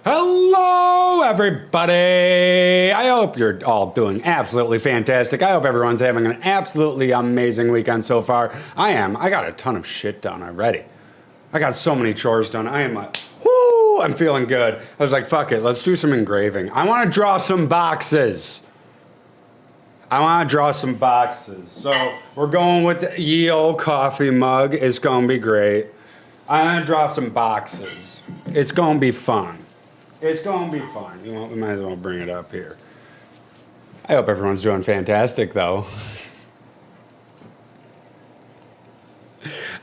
Hello, everybody. I hope you're all doing absolutely fantastic. I hope everyone's having an absolutely amazing weekend so far. I am. I got a ton of shit done already. I got so many chores done. I am like, whoo, I'm feeling good. I was like, fuck it, let's do some engraving. I want to draw some boxes. So we're going with the ye old coffee mug. It's going to be great. I'm going to draw some boxes. It's going to be fun. It's going to be fun. You know, we might as well bring it up here. I hope everyone's doing fantastic, though.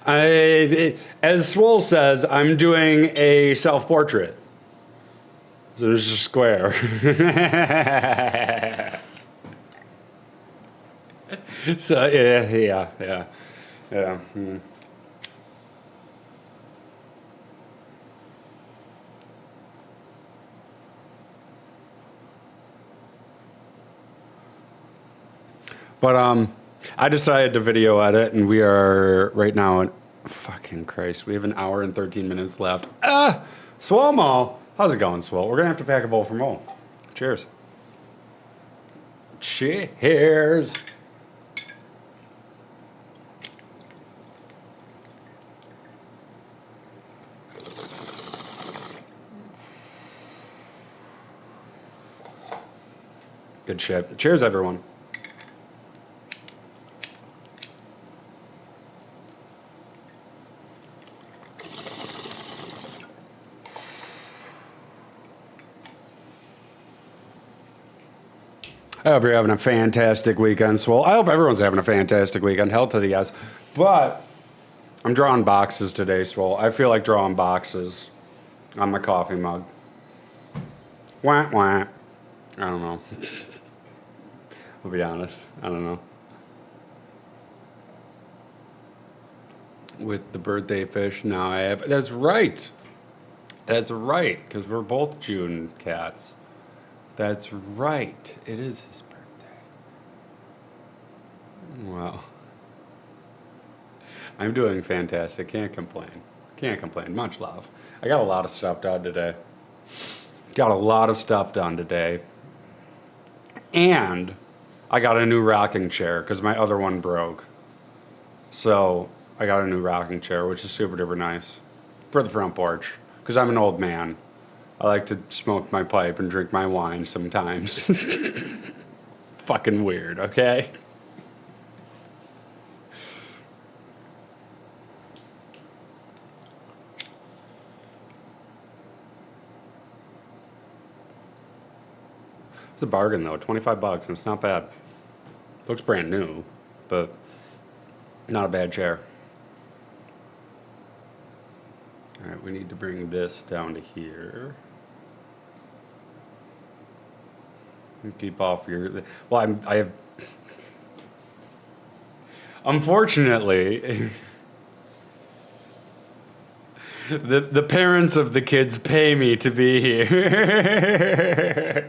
As Swole says, I'm doing a self-portrait. So there's a square. So, yeah. But I decided to video edit, and we are right now at, fucking Christ, we have an hour and 13 minutes left. Swole Mo, how's it going, Swole? We're gonna have to pack a bowl for Mo. Cheers. Cheers. Good shit. Cheers, everyone. I hope you're having a fantastic weekend, Swole. I hope everyone's having a fantastic weekend. Hell to the yes. But I'm drawing boxes today, Swole. I feel like drawing boxes on my coffee mug. Wah, wah. I don't know. I'll be honest. I don't know. With the birthday fish, now I have... That's right. That's right, because we're both June cats. That's right. It is his birthday. Wow. I'm doing fantastic. Can't complain. Can't complain. Much love. I got a lot of stuff done today. And I got a new rocking chair because my other one broke. So I got a new rocking chair, which is super duper nice for the front porch because I'm an old man. I like to smoke my pipe and drink my wine sometimes. Fucking weird, okay? It's a bargain though, $25, and it's not bad. Looks brand new, but not a bad chair. All right, we need to bring this down to here. Keep off your... Well, I have... Unfortunately, the parents of the kids pay me to be here.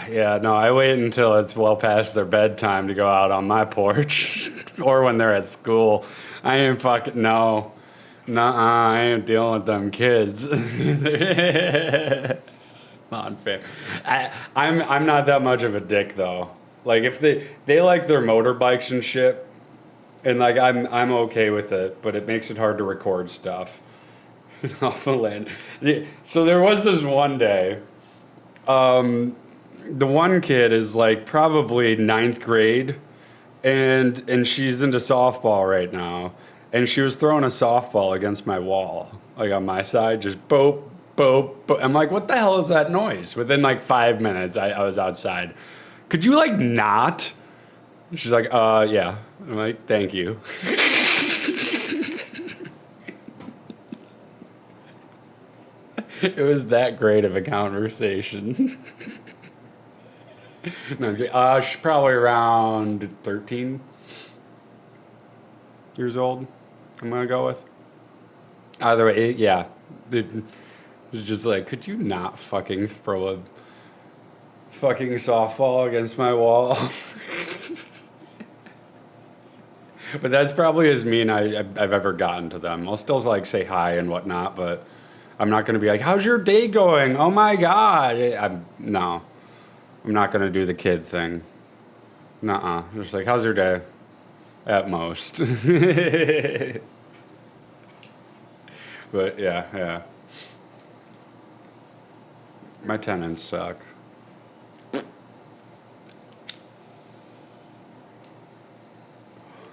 Yeah, no, I wait until it's well past their bedtime to go out on my porch. Or when they're at school. I ain't fucking... No. Nuh-uh, I ain't dealing with them kids. Unfair. I'm not that much of a dick though. Like if they like their motorbikes and shit, and like I'm okay with it, but it makes it hard to record stuff off the land. So there was this one day. The one kid is like probably 9th grade, and she's into softball right now. And she was throwing a softball against my wall, like on my side, just boop, boop, boop. I'm like, what the hell is that noise? Within like 5 minutes, I was outside. Could you like not? She's like, yeah. I'm like, thank you. It was that great of a conversation. No, she's probably around 13 years old. I'm gonna go with. Either way, yeah. It's just like, could you not fucking throw a fucking softball against my wall? But that's probably as mean I've ever gotten to them. I'll still like say hi and whatnot, but I'm not going to be like, "How's your day going? Oh my God!" No, I'm not going to do the kid thing. Nuh-uh. Just like, "How's your day?" At most. But yeah, yeah. My tenants suck.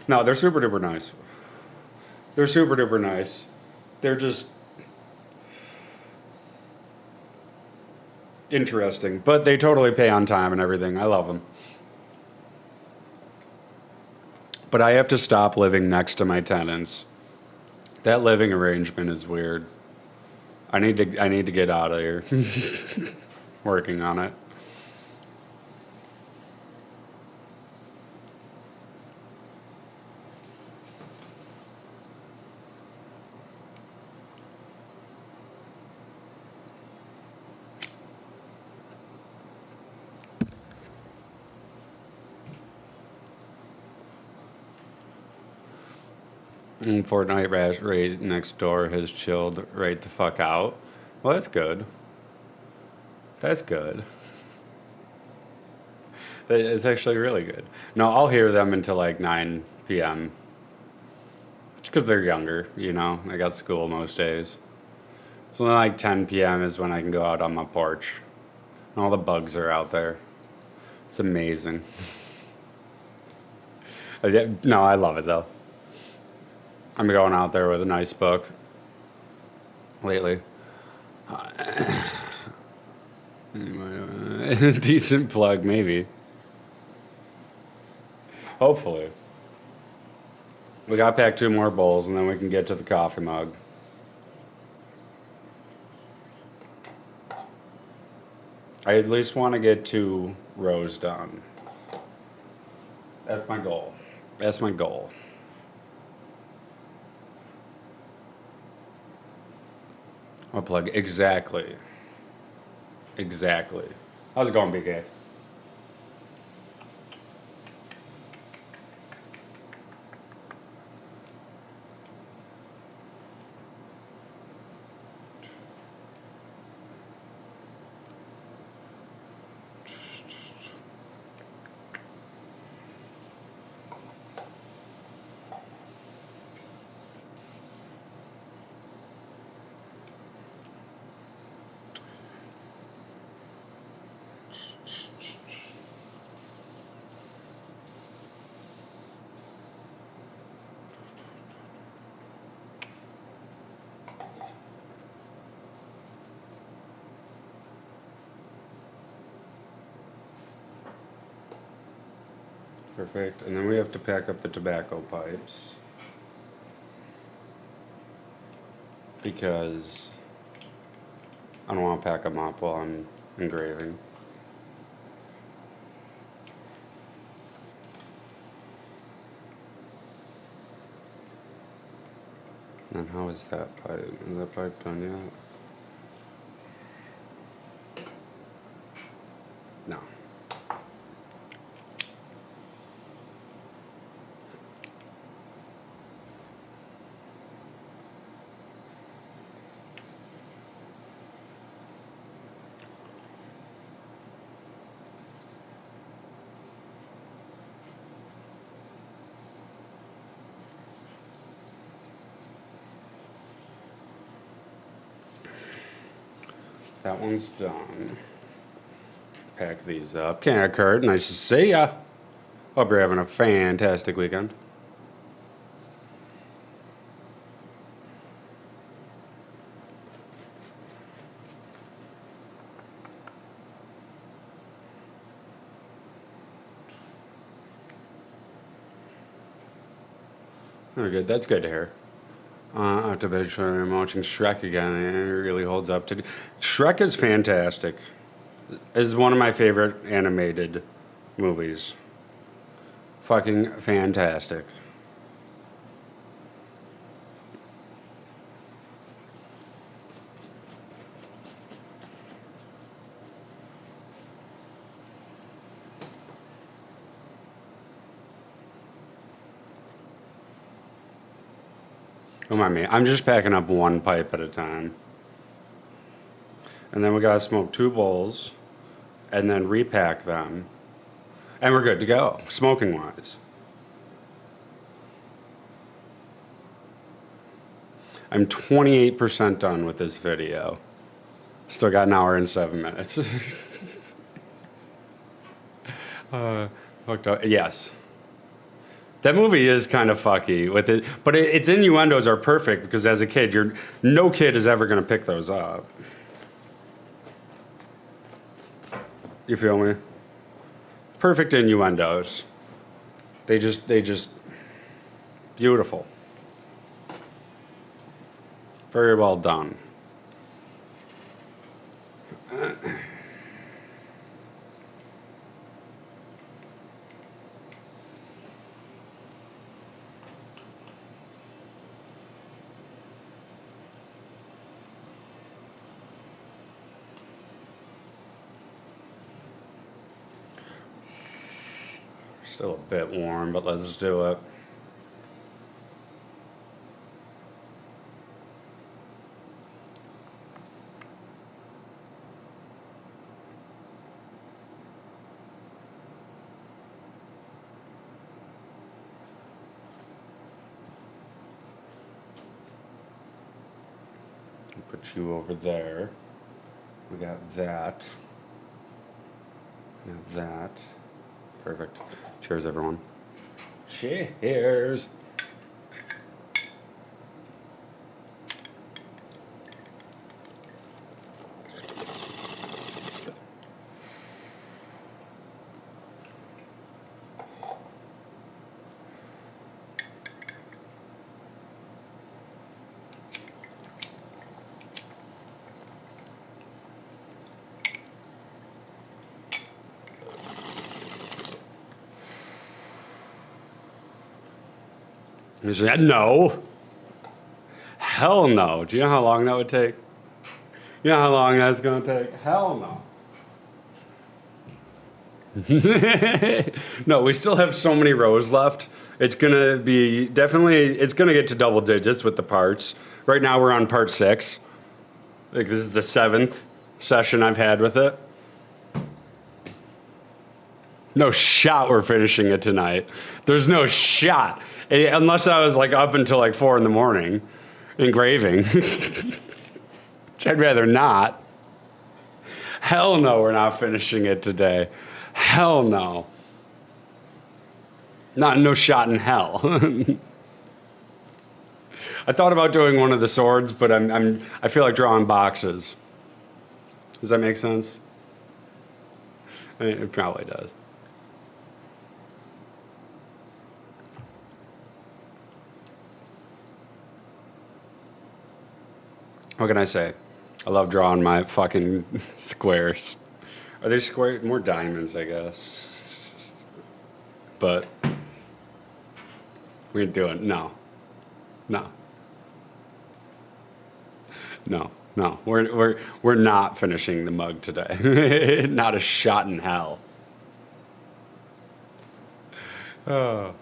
No, they're super duper nice. They're super duper nice. They're just interesting, but they totally pay on time and everything. I love them. But I have to stop living next to my tenants. That living arrangement is weird. I need to get out of here. Working on it. And Fortnite raid next door has chilled right the fuck out. Well, that's good. That's good. It's actually really good. No, I'll hear them until like 9 p.m. It's because they're younger, you know. I got school most days. So then like 10 p.m. is when I can go out on my porch. And all the bugs are out there. It's amazing. No, I love it though. I'm going out there with a nice book lately. Decent plug, maybe. Hopefully. We got to pack 2 more bowls and then we can get to the coffee mug. I at least want to get 2 rows done. That's my goal. That's my goal. I'll plug exactly. Exactly. How's it going, BK? Perfect. And then we have to pack up the tobacco pipes. Because I don't want to pack them up while I'm engraving. And how is that pipe? Is that pipe done yet? No. That one's done. Pack these up. Canada Kurt, nice to see ya. Hope you're having a fantastic weekend. Very good. That's good to hear. After bedtime, I'm watching Shrek again. And it really holds up to. Shrek is fantastic. Is one of my favorite animated movies. Fucking fantastic. Don't mind me. I'm just packing up one pipe at a time. And then we gotta smoke 2 bowls and then repack them. And we're good to go, smoking wise. I'm 28% done with this video. Still got an hour and 7 minutes. Fucked up. Yes. That movie is kind of fucky with it, but its innuendos are perfect because as a kid, no kid is ever going to pick those up. You feel me? Perfect innuendos. They just beautiful. Very well done. Still a bit warm, but let's do it. Put you over there. We got that. We got that. Perfect. Cheers, everyone. Cheers. He said, no. Hell no. Do you know how long that would take? You know how long that's going to take? Hell no. No, we still have so many rows left. It's going to be it's going to get to double digits with the parts. Right now we're on part 6. Like this is the 7th session I've had with it. No shot we're finishing it tonight. There's no shot. Unless I was like up until like 4 in the morning engraving. Which I'd rather not. Hell no, we're not finishing it today. Hell no. No shot in hell. I thought about doing one of the swords, but I feel like drawing boxes. Does that make sense? It probably does. What can I say? I love drawing my fucking squares. Are they square? More diamonds, I guess. But we ain't doing no. We're not finishing the mug today. Not a shot in hell. Oh.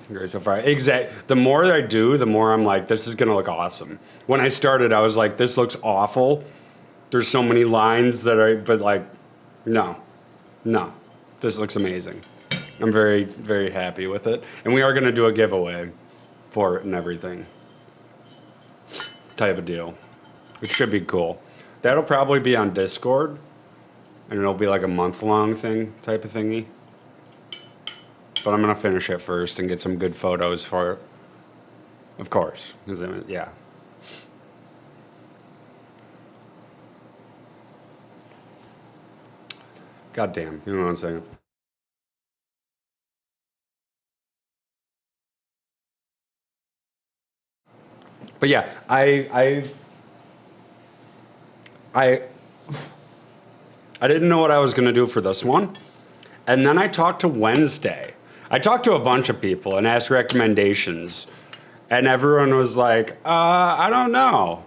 Great so far. The more I do, the more I'm like, this is gonna look awesome. When I started, I was like, this looks awful. There's so many lines but like, no, this looks amazing. I'm very, very happy with it. And we are gonna do a giveaway for it and everything. Type of deal. Which should be cool. That'll probably be on Discord. And it'll be like a month-long thing, type of thingy. But I'm going to finish it first and get some good photos for it. Of course. Yeah. God damn. You know what I'm saying? But yeah, I didn't know what I was going to do for this one. And then I talked to Wednesday. I talked to a bunch of people and asked recommendations. And everyone was like, I don't know.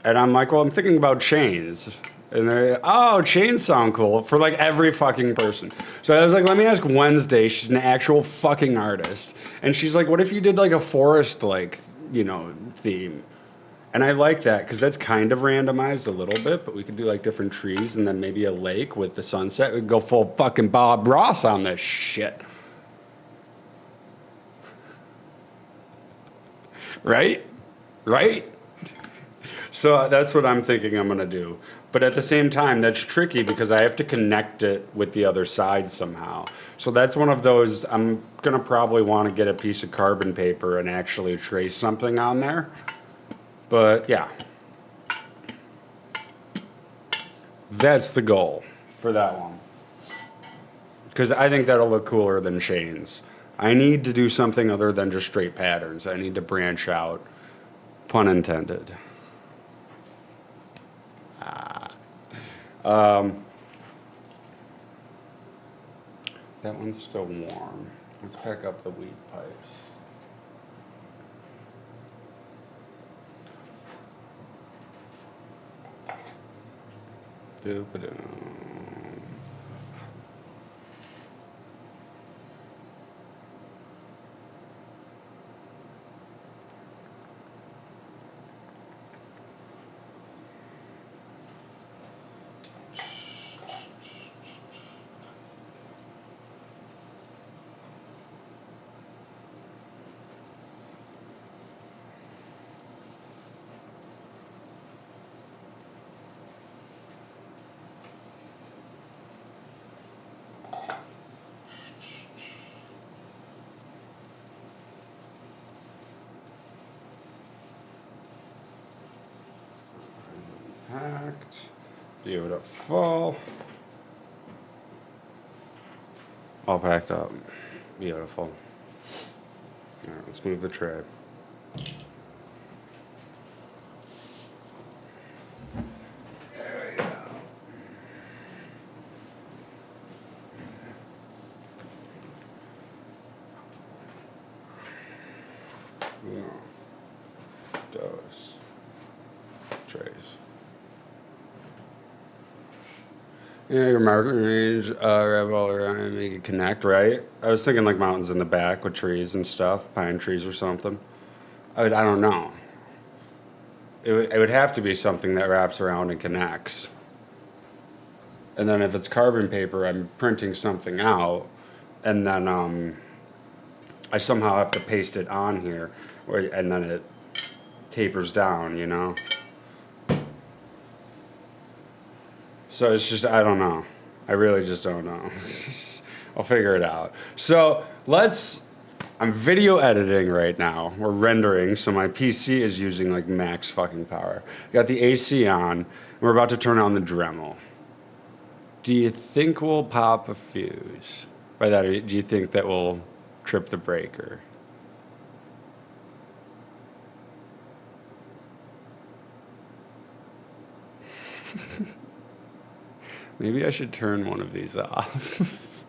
And I'm like, well, I'm thinking about chains. And they're, oh, chains sound cool for like every fucking person. So I was like, let me ask Wednesday. She's an actual fucking artist. And she's like, what if you did like a forest, like, you know, theme? And I like that because that's kind of randomized a little bit, but we could do like different trees and then maybe a lake with the sunset. We could go full fucking Bob Ross on this shit. Right? Right? So that's what I'm thinking I'm going to do. But at the same time, that's tricky because I have to connect it with the other side somehow. So that's one of those, I'm going to probably want to get a piece of carbon paper and actually trace something on there. But yeah. That's the goal for that one. Because I think that'll look cooler than chains. I need to do something other than just straight patterns. I need to branch out. Pun intended. That one's still warm. Let's pack up the wheat pipes. Packed. Beautiful. All packed up. Beautiful. All right, let's move the tray. There we go. Dose. Trays. Yeah, your market range, wrap all around and make it connect, right? I was thinking like mountains in the back with trees and stuff, pine trees or something. I don't know. It would have to be something that wraps around and connects. And then if it's carbon paper, I'm printing something out, and then I somehow have to paste it on here, and then it tapers down, you know? So it's just, I don't know. I really just don't know. I'll figure it out. So I'm video editing right now. We're rendering, so my PC is using like max fucking power. Got the AC on. We're about to turn on the Dremel. Do you think we'll pop a fuse? By that, do you think that will trip the breaker? Maybe I should turn one of these off.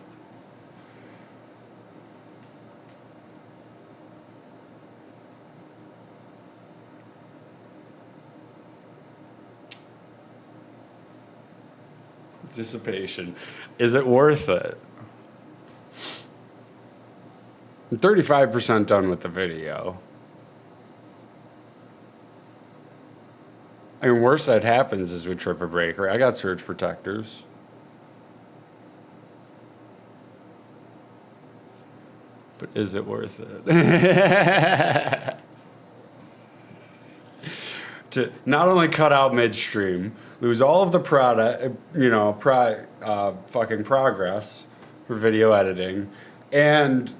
Dissipation. Is it worth it? I'm 35% done with the video. I mean, worst that happens is we trip a breaker. I got surge protectors. But is it worth it? To not only cut out midstream, lose all of the product, fucking progress for video editing, and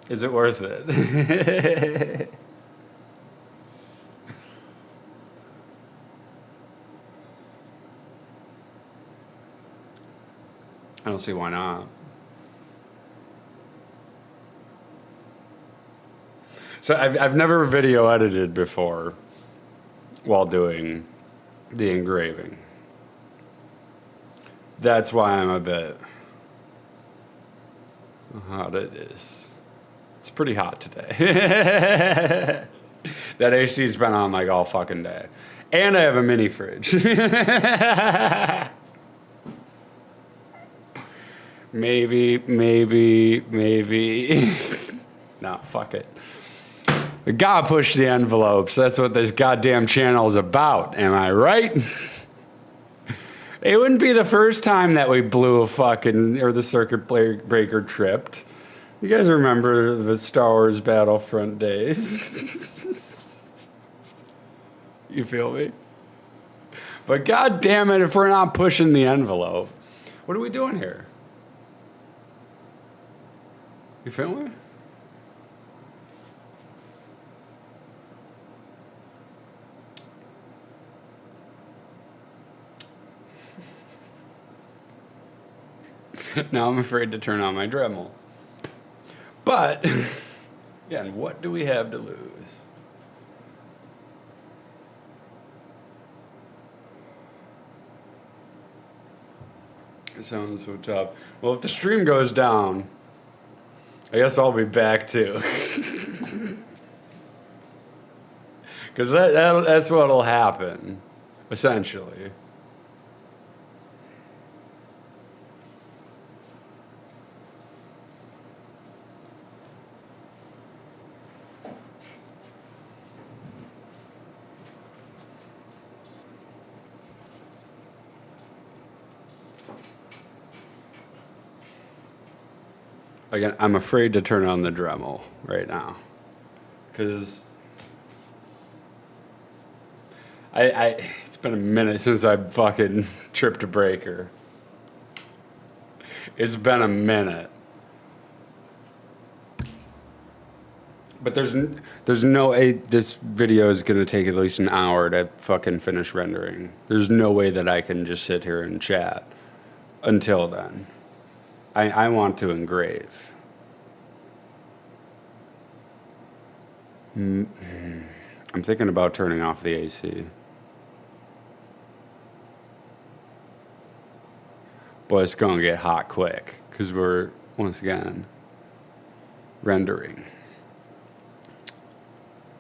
is it worth it? I don't see why not. So I've never video edited before while doing the engraving. That's why I'm a bit hot. It is. It's pretty hot today. That AC's been on like all fucking day. And I have a mini fridge. Maybe. Nah, fuck it. We gotta push the envelopes. That's what this goddamn channel is about. Am I right? It wouldn't be the first time that we blew a fucking, or the circuit breaker tripped. You guys remember the Star Wars Battlefront days? You feel me? But god damn it if we're not pushing the envelope. What are we doing here? You feel me? Now I'm afraid to turn on my Dremel. But, again, what do we have to lose? It sounds so tough. Well, if the stream goes down, I guess I'll be back too. Because that's what'll happen, essentially. Again, I'm afraid to turn on the Dremel right now. Because it's been a minute since I fucking tripped a breaker. It's been a minute. But there's no way this video is going to take at least an hour to fucking finish rendering. There's no way that I can just sit here and chat until then. I want to engrave. I'm thinking about turning off the AC. But it's going to get hot quick because we're, once again, rendering.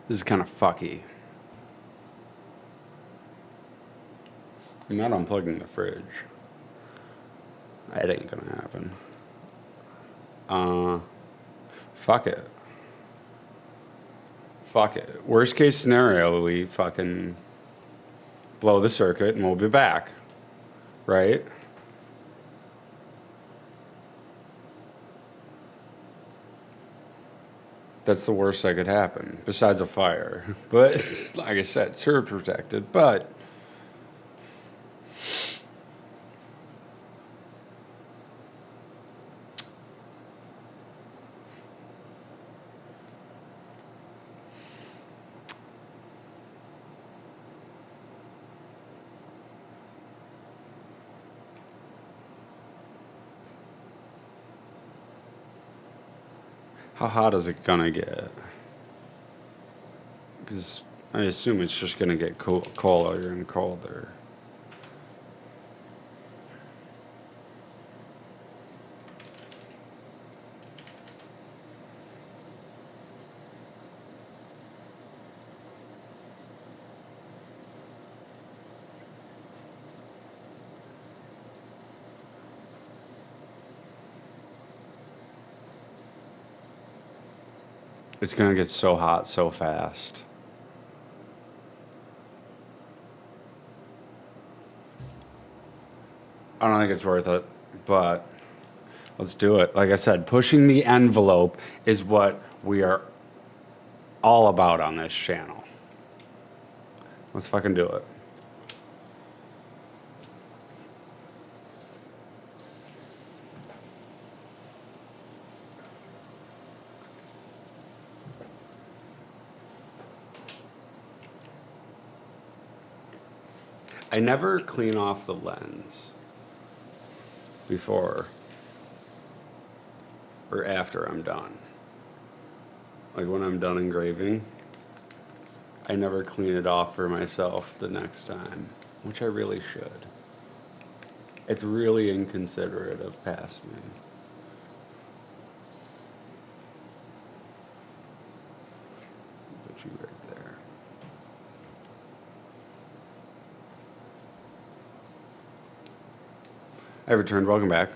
This is kind of fucky. I'm not unplugging the fridge. That ain't gonna happen. Fuck it. Fuck it. Worst case scenario, we fucking blow the circuit and we'll be back. Right? That's the worst that could happen, besides a fire. But, like I said, surge protected, but how hot is it gonna get? Because I assume it's just gonna get colder and colder. It's gonna get so hot so fast. I don't think it's worth it, but let's do it. Like I said, pushing the envelope is what we are all about on this channel. Let's fucking do it. I never clean off the lens before or after I'm done. Like when I'm done engraving, I never clean it off for myself the next time, which I really should. It's really inconsiderate of past me. Put you right there. I returned. Welcome back.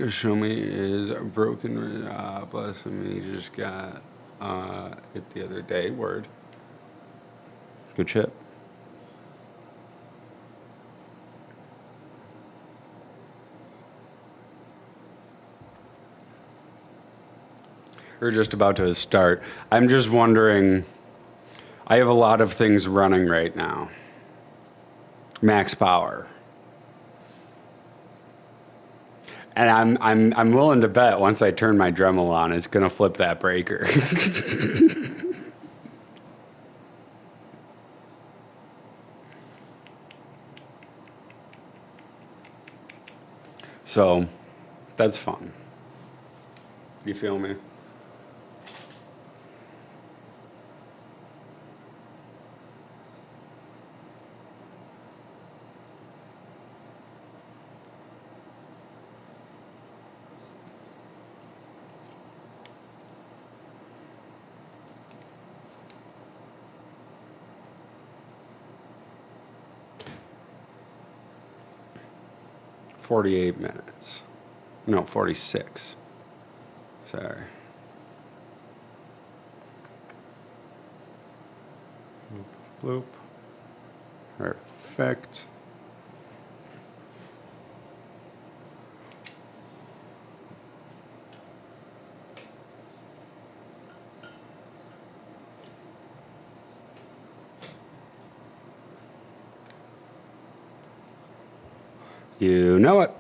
Show me is broken. Bless him. He just got it the other day. Word. Good shit. We're just about to start. I'm just wondering. I have a lot of things running right now. Max power. And I'm willing to bet once I turn my Dremel on, it's gonna flip that breaker. So, that's fun. You feel me? $48. No, 46. Sorry. Bloop. Perfect. You know it.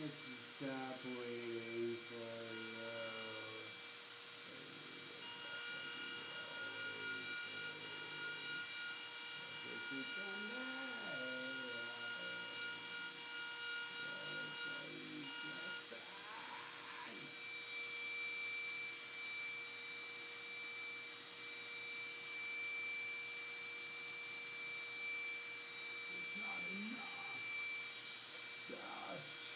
Stop waiting for you. It's not enough. Dust.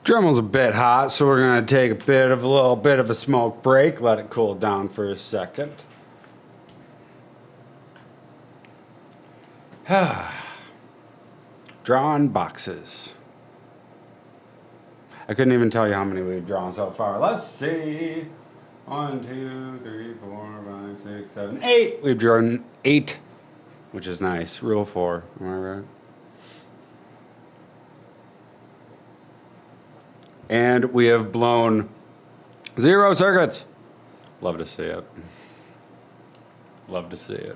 Dremel's a bit hot, so we're gonna take a little bit of a smoke break, let it cool down for a second. Drawn boxes. I couldn't even tell you how many we've drawn so far. Let's see. 1, 2, 3, 4, 5, 6, 7, 8. We've drawn 8, which is nice. Rule 4. Am I right? And we have blown 0 circuits. Love to see it. Love to see it.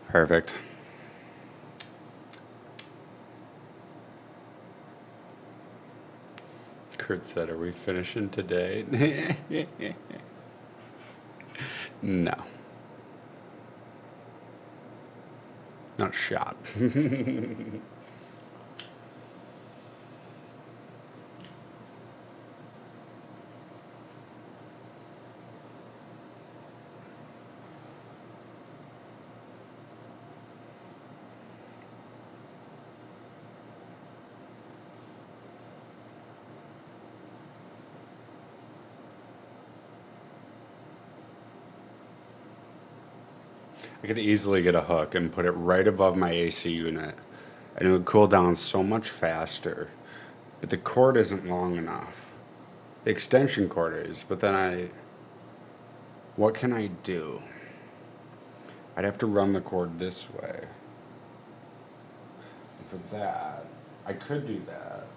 Perfect. Kurt said, "Are we finishing today?" No. Not a shot. I could easily get a hook and put it right above my AC unit, and it would cool down so much faster. But the cord isn't long enough. The extension cord is, but then what can I do? I'd have to run the cord this way. And for that, I could do that.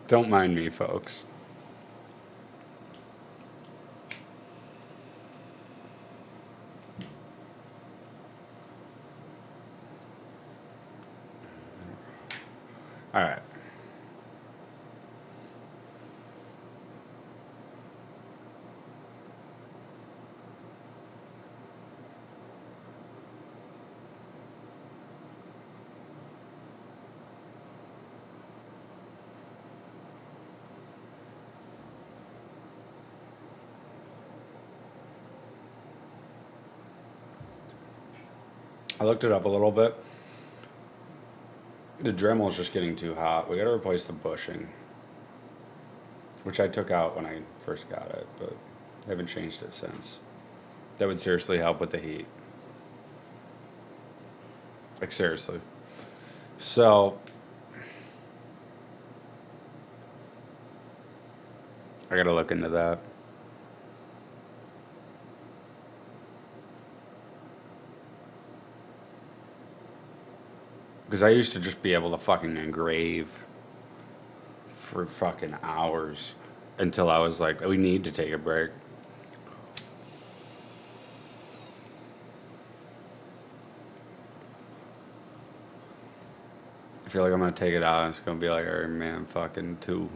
Don't mind me, folks. All right. I looked it up a little bit. The Dremel is just getting too hot. We got to replace the bushing, which I took out when I first got it, but I haven't changed it since. That would seriously help with the heat. Like, seriously. So, I got to look into that. Because I used to just be able to fucking engrave for fucking hours until I was like, we need to take a break. I feel like I'm going to take it out and it's going to be like, all right, man, fucking 2.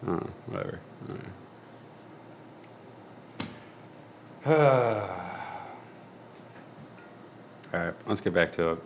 Oh, whatever. All right. All right, let's get back to it.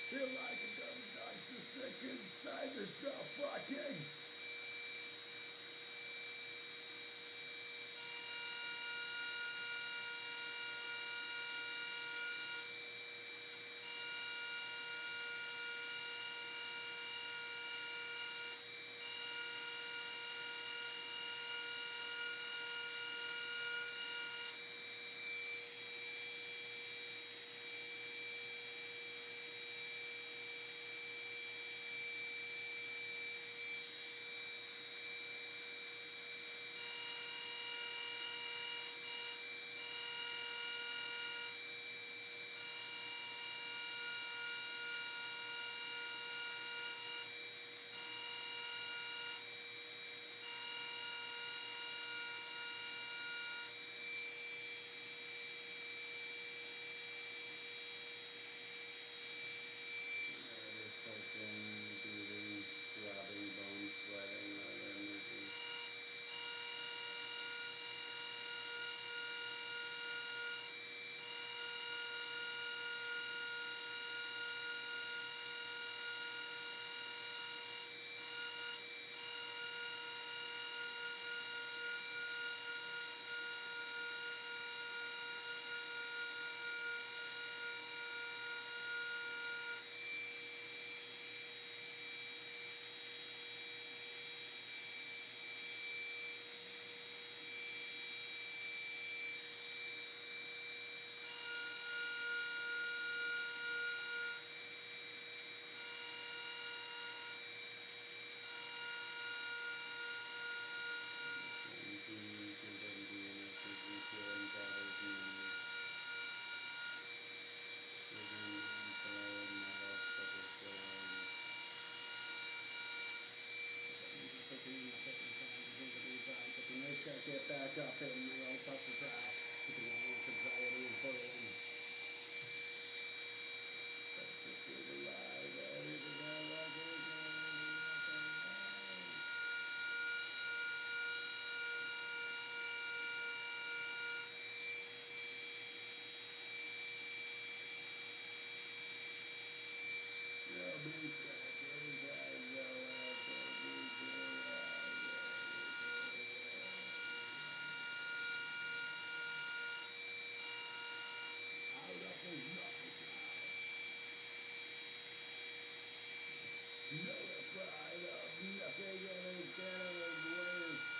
Feel like a dumb nuts are sick inside, there's no fucking. Breathing, throbbing, bones sweating, other energy. Get back up in the old tough to try. Keeping on with anxiety and bullying. That's just really live. Everything I love is notified of nothing and again ways.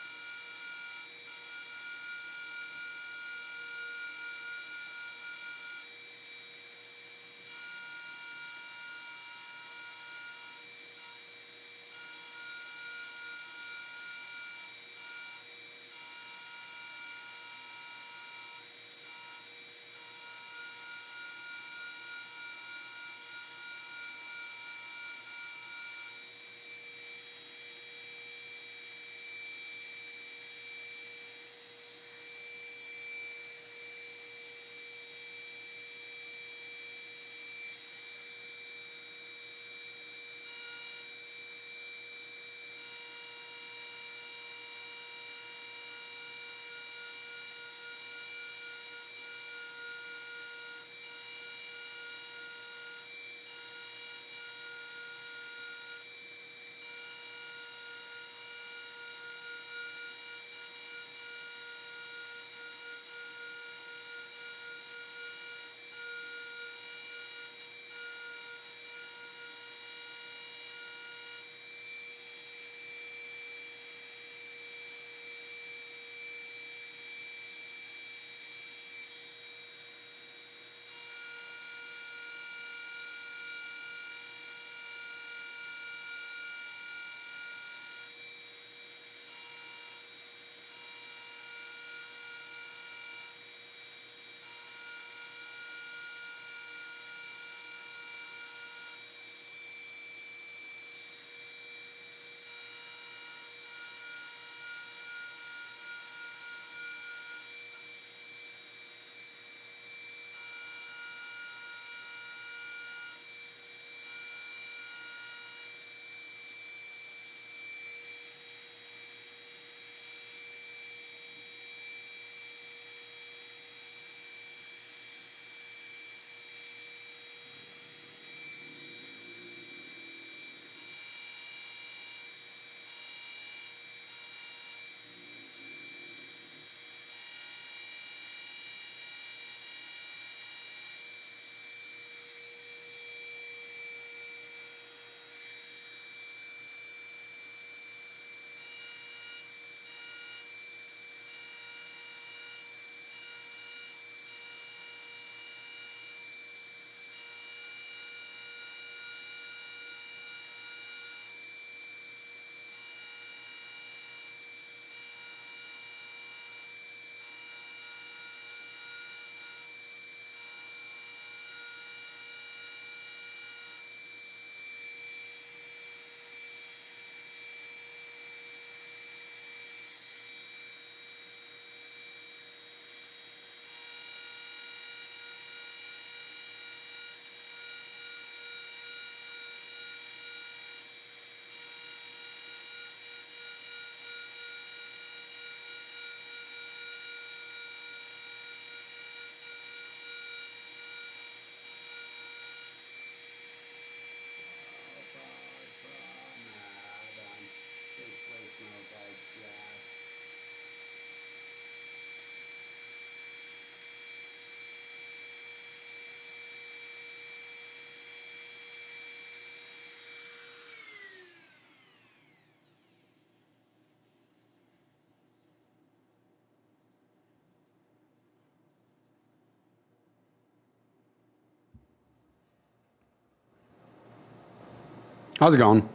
How's it going?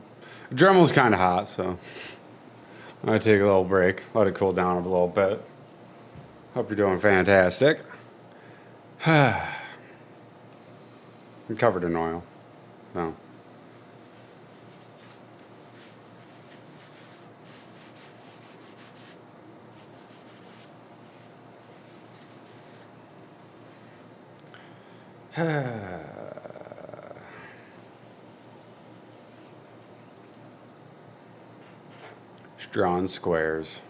Dremel's kind of hot, so I'm gonna take a little break, let it cool down a little bit. Hope you're doing fantastic. I'm covered in oil. No. Drawn squares.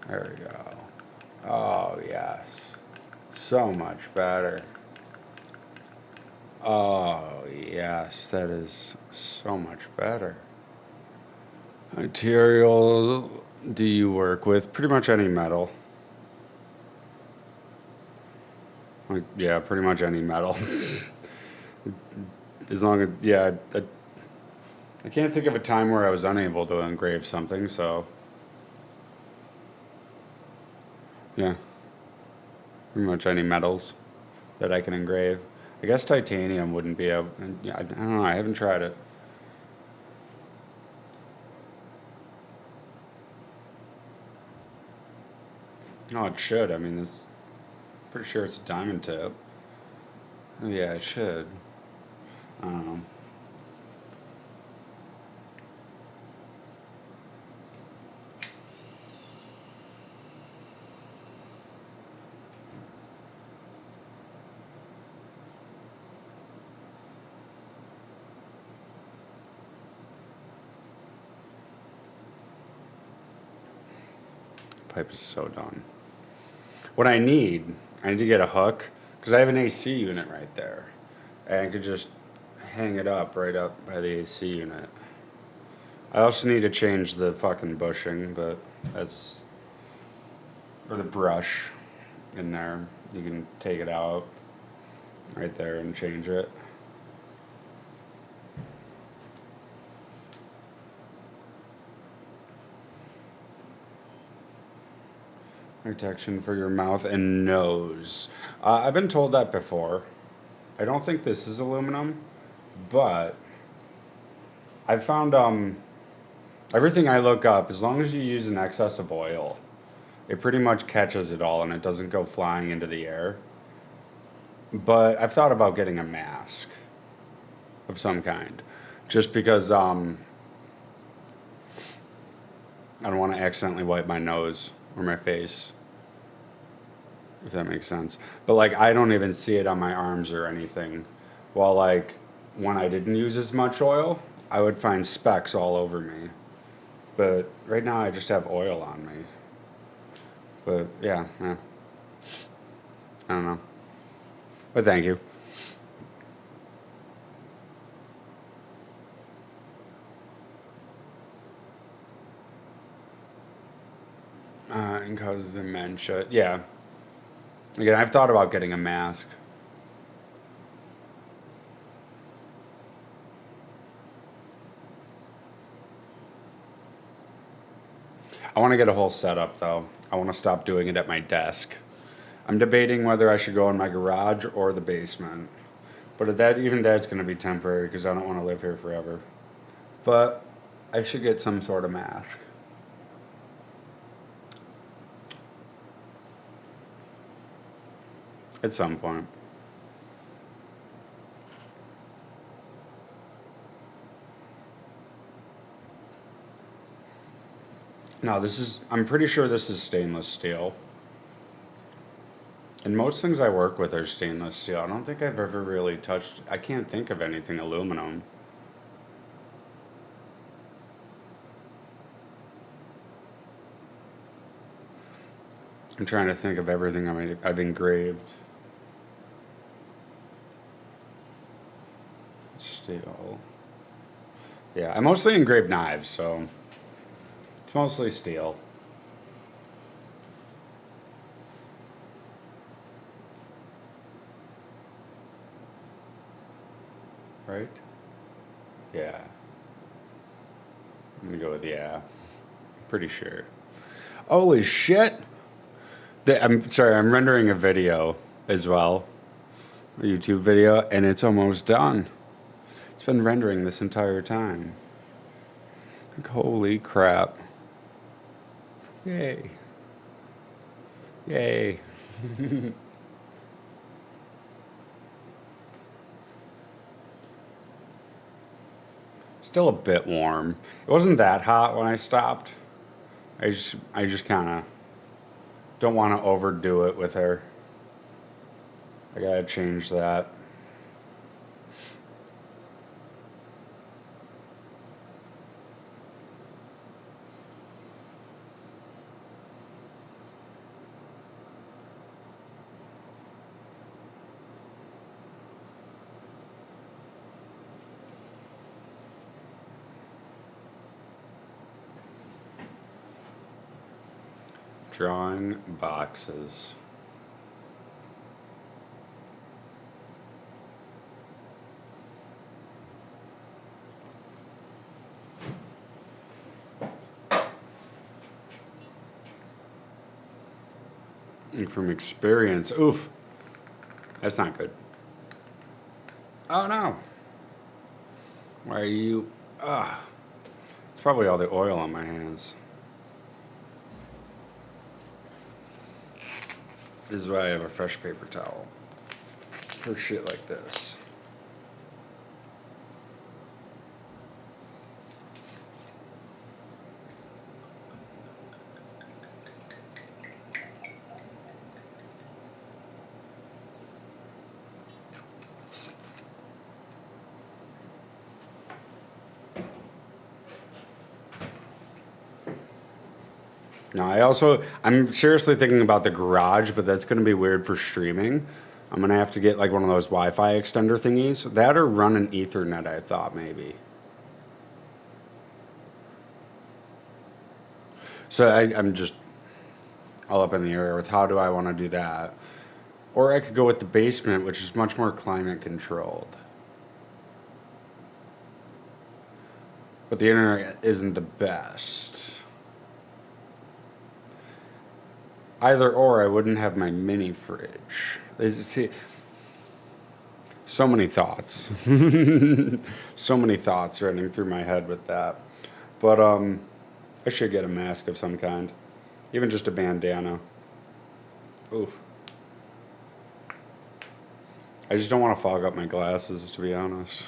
There we go. Oh, yes. So much better. Oh, yes. That is so much better. Material do you work with? Pretty much any metal. Like, yeah, pretty much any metal. As long as, yeah, I can't think of a time where I was unable to engrave something, so. Yeah. Pretty much any metals that I can engrave. I guess titanium wouldn't be able, yeah, I don't know, I haven't tried it. Oh, it should. I mean, it's pretty sure it's a diamond tip. Oh, yeah, it should. I don't know. Pipe is so done. What I need to get a hook because I have an AC unit right there, and I could just hang it up right up by the AC unit. I also need to change the fucking bushing, but that's or the brush in there. You can take it out right there and change it. Protection for your mouth and nose. I've been told that before. I don't think this is aluminum, but I've found everything I look up, as long as you use an excess of oil, it pretty much catches it all and it doesn't go flying into the air. But I've thought about getting a mask of some kind, just because I don't want to accidentally wipe my nose or my face, if that makes sense. But like, I don't even see it on my arms or anything. While like, when I didn't use as much oil, I would find specks all over me. But right now I just have oil on me. But yeah. I don't know. But thank you. And causes dementia. Yeah. Again, I've thought about getting a mask. I want to get a whole setup though. I want to stop doing it at my desk. I'm debating whether I should go in my garage or the basement. But even that's going to be temporary because I don't want to live here forever. But I should get some sort of mask. At some point. No, I'm pretty sure this is stainless steel. And most things I work with are stainless steel. I don't think I've ever really touched, I can't think of anything aluminum. I'm trying to think of everything I've engraved. Steel. Yeah, I mostly engrave knives, so it's mostly steel. Right? Yeah. I'm gonna go with yeah. Pretty sure. Holy shit! I'm sorry, I'm rendering a video as well. a YouTube video, and it's almost done. It's been rendering this entire time. Like, holy crap. Yay. Yay. Still a bit warm. It wasn't that hot when I stopped. I just kind of don't want to overdo it with her. I gotta change that. Drawing boxes. And from experience, oof, that's not good. Oh no. Why are you? It's probably all the oil on my hands. This is why I have a fresh paper towel for shit like this. No, I'm seriously thinking about the garage, but that's going to be weird for streaming. I'm going to have to get like one of those Wi-Fi extender thingies. That or run an Ethernet, I thought maybe. So I'm just all up in the air with how do I want to do that. Or I could go with the basement, which is much more climate controlled. But the internet isn't the best. Either or, I wouldn't have my mini fridge. See, so many thoughts. So many thoughts running through my head with that. But I should get a mask of some kind. Even just a bandana. Oof. I just don't want to fog up my glasses, to be honest.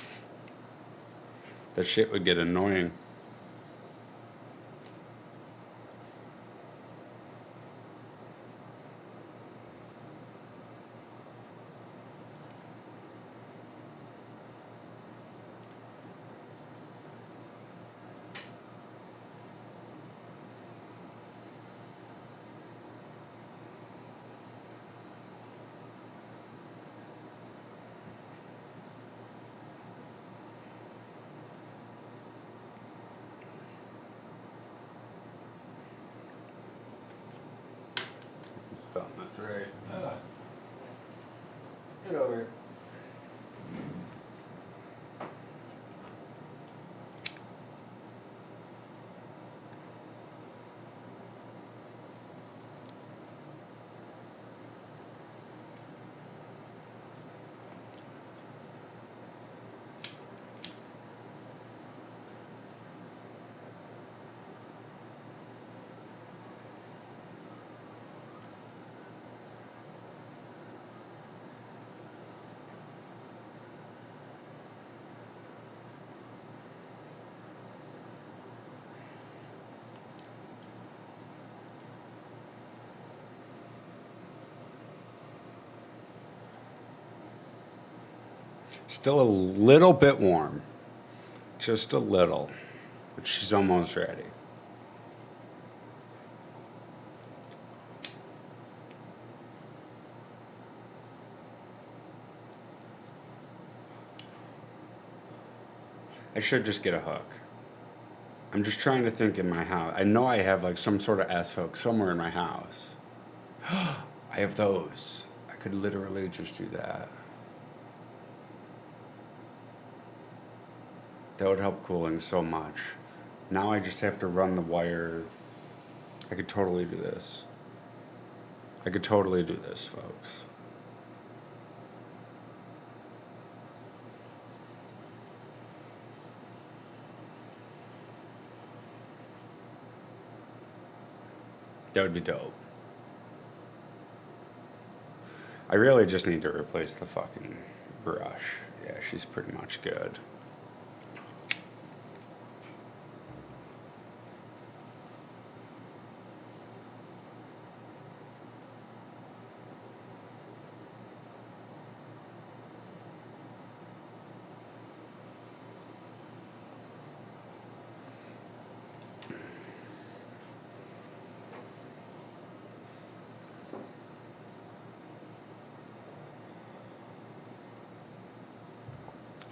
That shit would get annoying. It's done, that's right. Get over here. Still a little bit warm. Just a little. But she's almost ready. I should just get a hook. I'm just trying to think in my house. I know I have like some sort of S hook somewhere in my house. I have those. I could literally just do that. That would help cooling so much. Now I just have to run the wire. I could totally do this. I could totally do this, folks. That would be dope. I really just need to replace the fucking brush. Yeah, she's pretty much good.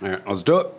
All right, let's do it.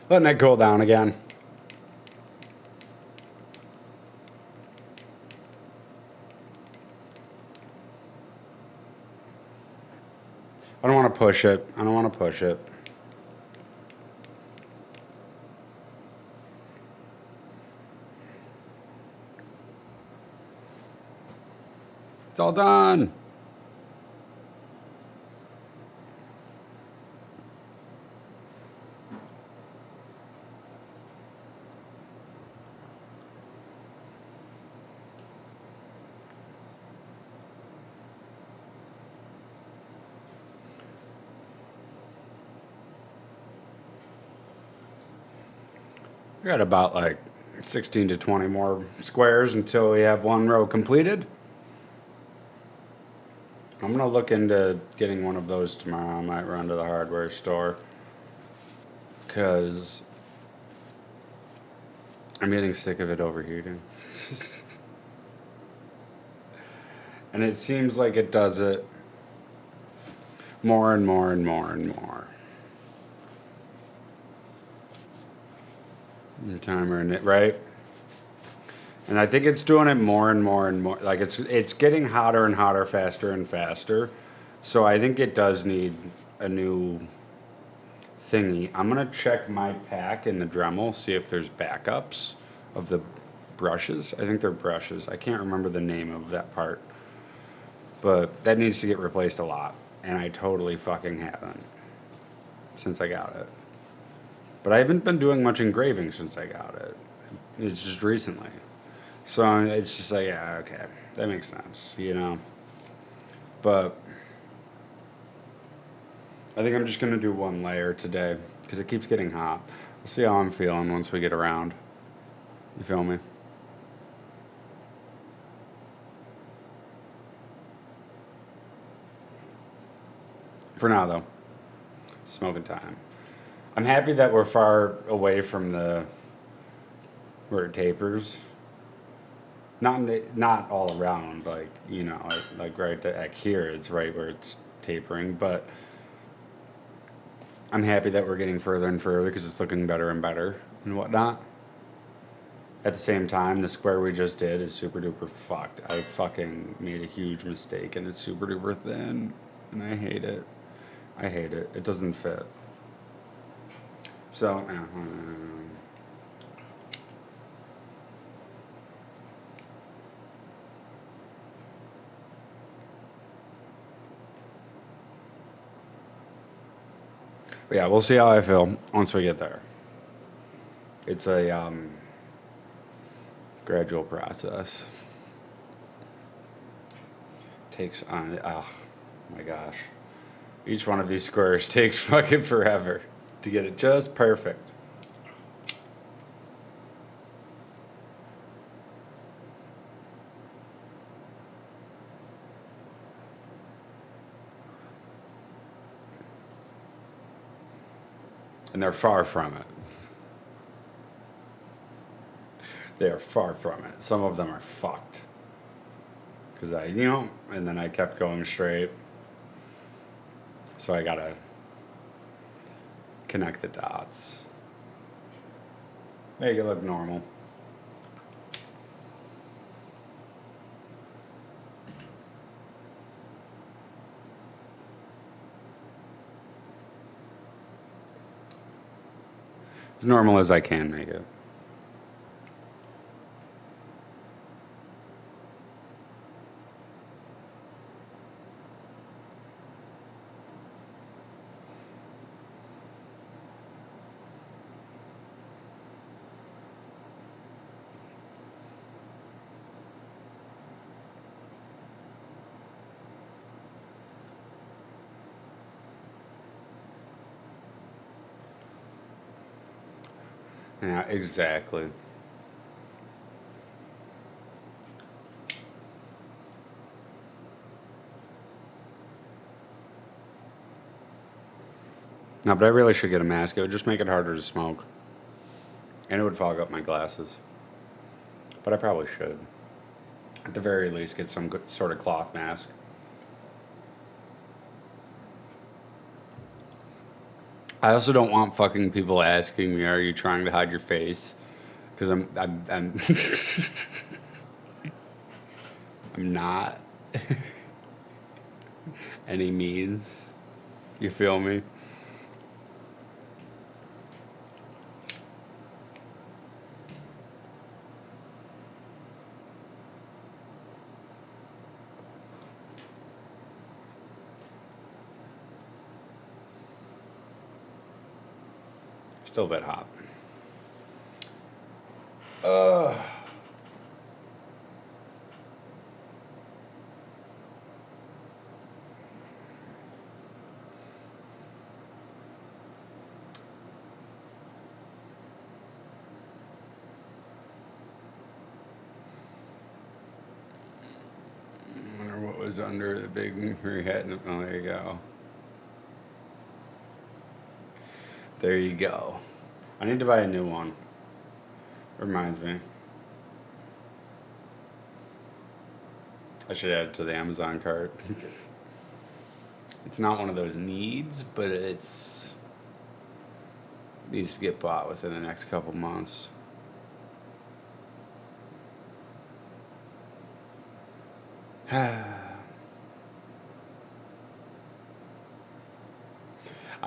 Letting it cool down again. I don't want to push it. I don't want to push it. It's all done. We got about like 16 to 20 more squares until we have one row completed. I'm going to look into getting one of those tomorrow. I might run to the hardware store because I'm getting sick of it overheating. And it seems like it does it more and more and more and more. The timer in it, right? And I think it's doing it more and more and more. Like it's getting hotter and hotter, faster and faster. So I think it does need a new thingy. I'm gonna check my pack in the Dremel, see if there's backups of the brushes. I think they're brushes. I can't remember the name of that part. But that needs to get replaced a lot. And I totally fucking haven't since I got it. But I haven't been doing much engraving since I got it. It's just recently. So it's just like, yeah, okay, that makes sense, you know? But I think I'm just gonna do one layer today because it keeps getting hot. We'll see how I'm feeling once we get around. You feel me? For now, though, smoking time. I'm happy that we're far away from where it tapers. Not all around, like, you know, like right here, it's right where it's tapering, but I'm happy that we're getting further and further because it's looking better and better and whatnot. At the same time, the square we just did is super duper fucked. I fucking made a huge mistake and it's super duper thin, and I hate it. I hate it. It doesn't fit. So, but yeah, we'll see how I feel once we get there. It's a gradual process. Takes on, oh my gosh. Each one of these squares takes fucking forever to get it just perfect. And they're far from it. They are far from it. Some of them are fucked. Because and then I kept going straight. So I gotta connect the dots. Make it look normal. As normal as I can make it. Yeah, exactly. No, but I really should get a mask. It would just make it harder to smoke. And it would fog up my glasses. But I probably should. At the very least, get some good sort of cloth mask. I also don't want fucking people asking me, "Are you trying to hide your face?" Because I'm I'm not any means. You feel me? Still a bit hot. I wonder what was under the big hat. Oh, there you go. There you go. I need to buy a new one. Reminds me. I should add it to the Amazon cart. It's not one of those needs, but it's needs to get bought within the next couple months.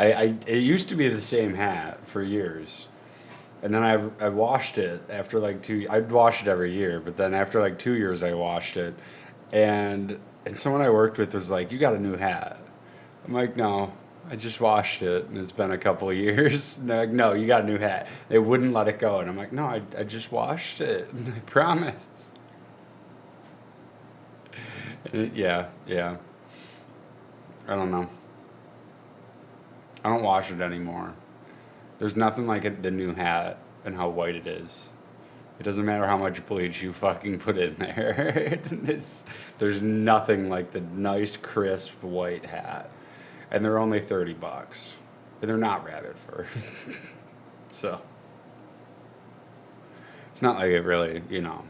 It used to be the same hat for years, and then I washed it after like two. I'd wash it every year, but then after like 2 years, I washed it, and someone I worked with was like, "You got a new hat." I'm like, "No, I just washed it, and it's been a couple of years." And they're like, "No, you got a new hat." They wouldn't let it go, and I'm like, "No, I just washed it. I promise." Yeah, yeah. I don't know. I don't wash it anymore. There's nothing like the new hat and how white it is. It doesn't matter how much bleach you fucking put in there. There's nothing like the nice, crisp white hat. And they're only $30. And they're not rabbit fur. So, it's not like it really, you know.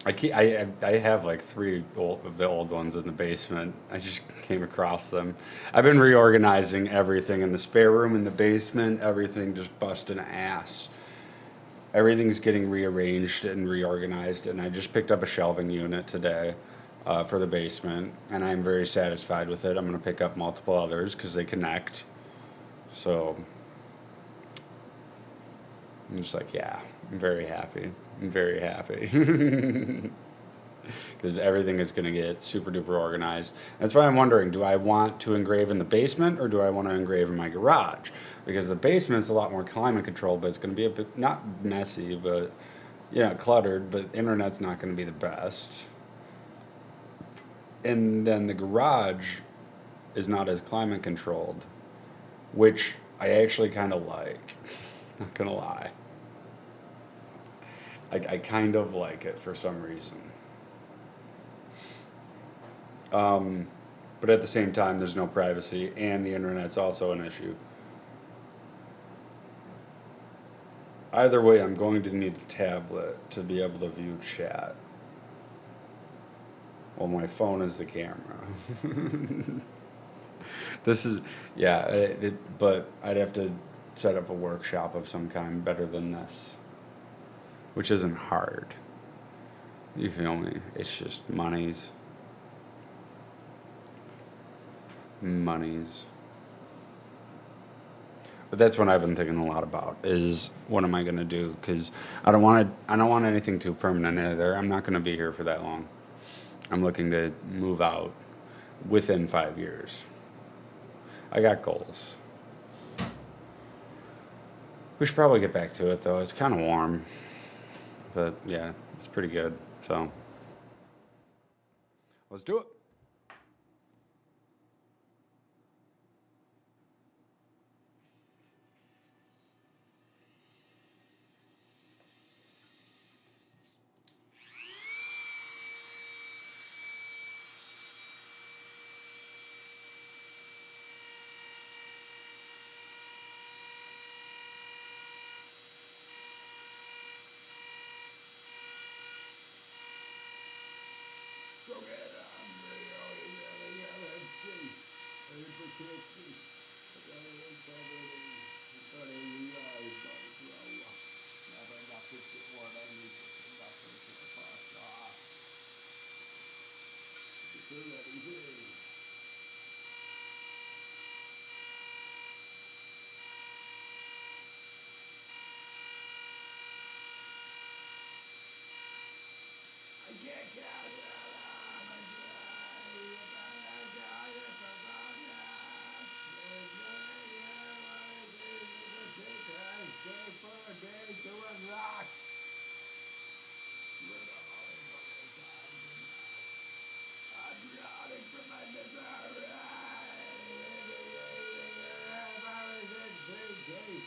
I have like three of the old ones in the basement. I just came across them. I've been reorganizing everything in the spare room in the basement. Everything just busting ass. Everything's getting rearranged and reorganized, and I just picked up a shelving unit today for the basement, and I'm very satisfied with it. I'm going to pick up multiple others because they connect. So I'm just like, yeah, I'm very happy. I'm very happy. Because everything is going to get super duper organized. That's why I'm wondering, do I want to engrave in the basement or do I want to engrave in my garage? Because the basement's a lot more climate controlled, but it's going to be a bit, not messy, but, you know, cluttered, but internet's not going to be the best. And then the garage is not as climate controlled, which I actually kind of like. Not going to lie. I kind of like it for some reason. But at the same time, there's no privacy, and the internet's also an issue. Either way, I'm going to need a tablet to be able to view chat. Well, my phone is the camera. This is, yeah, but I'd have to set up a workshop of some kind better than this, which isn't hard. You feel me? It's just monies. Monies. But that's what I've been thinking a lot about is what am I going to do? Because I don't want anything too permanent either. I'm not going to be here for that long. I'm looking to move out within 5 years. I got goals. We should probably get back to it though. It's kind of warm, but yeah, it's pretty good. So let's do it. So get hungry, oh, you really gotta see. Are you protected?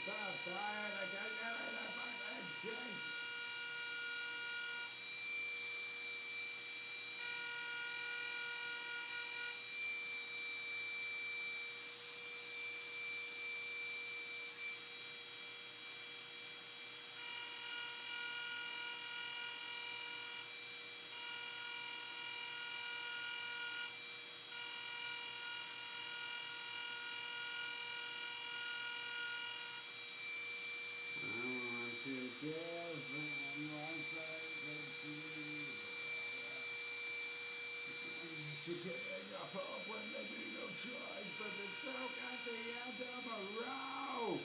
so tired. I can't get enough of that shit. I want to give them one second to get up when they do no choice, but it's stuck at the end of a row.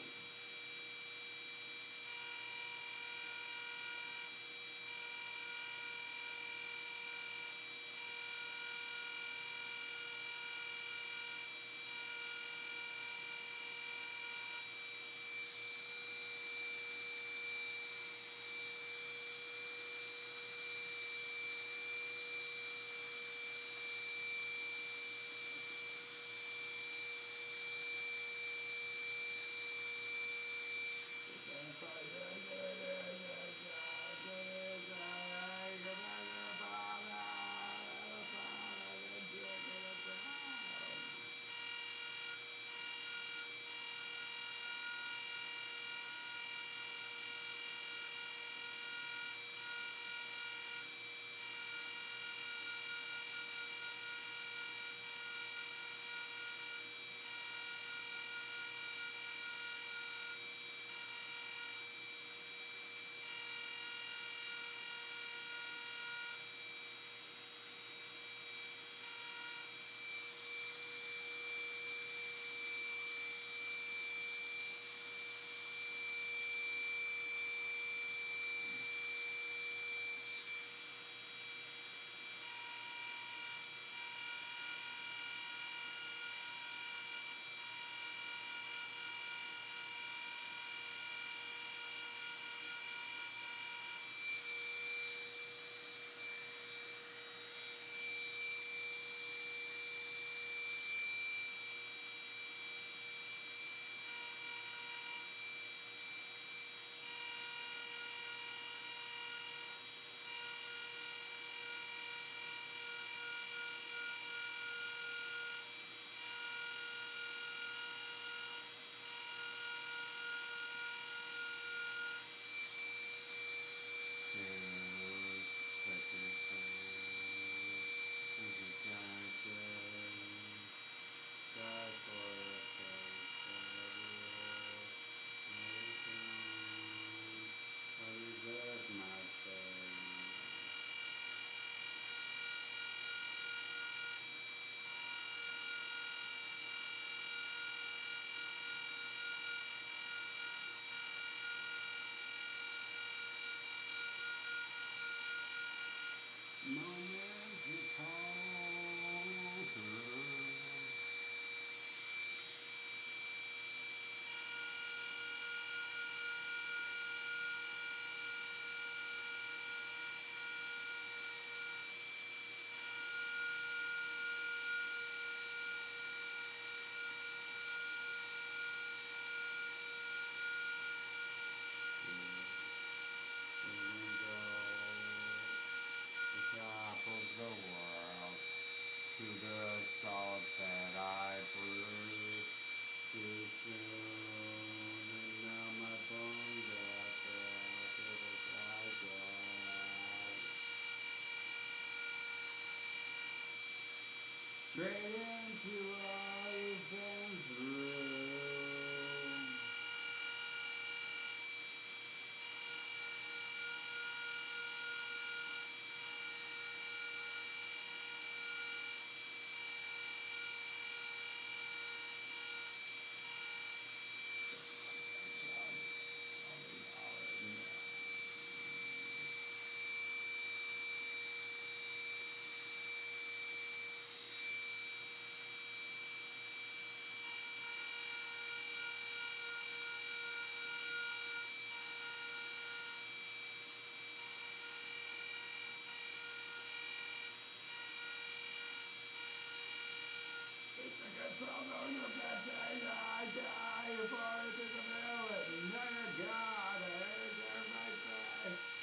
Moments you conquer. Top of the world to the salt that I breathe too soon, and now my bones are filled to the sky God. Straight into all you've been through. It's a good song, though, you can say I die. you fall into the middle and now you're gone. There's my face.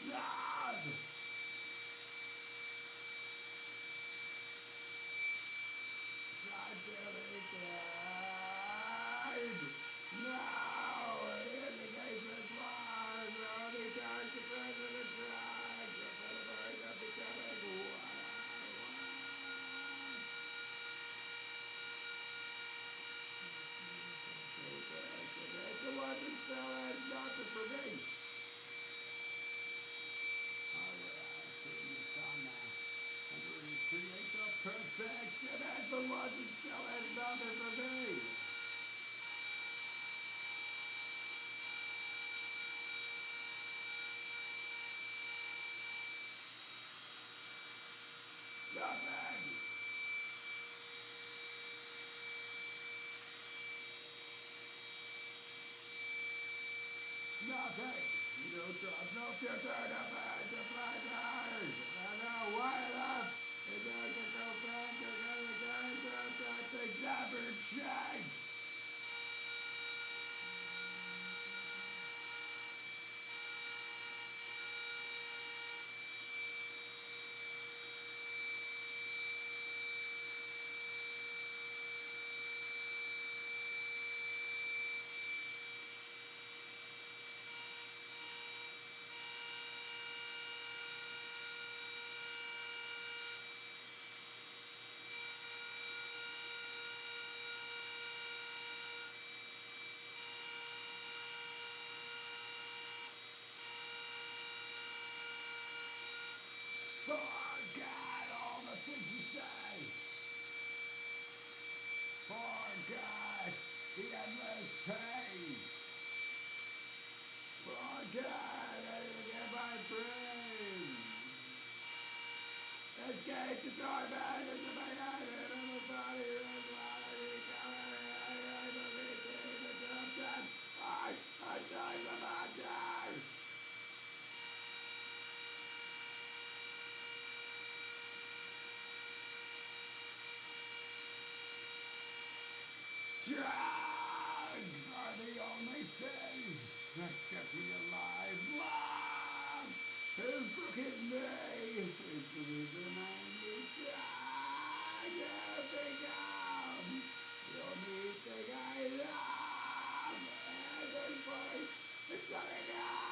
God! Perfection as the one that still has nothing for me. Nothing. Nothing. You don't trust no future to find the pleasures. I know why enough. It doesn't go back to the things never change. Forget all the things you say. Forget the endless pain. Forget anything in my brain. Escape the torment into my head and in my body. And I believe the deception. I die the madness. Drugs are the only thing that kept me alive. Love has broken me. It's the reason I need to become the only thing I love. And this place is coming out.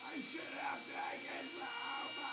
I should have taken Roma.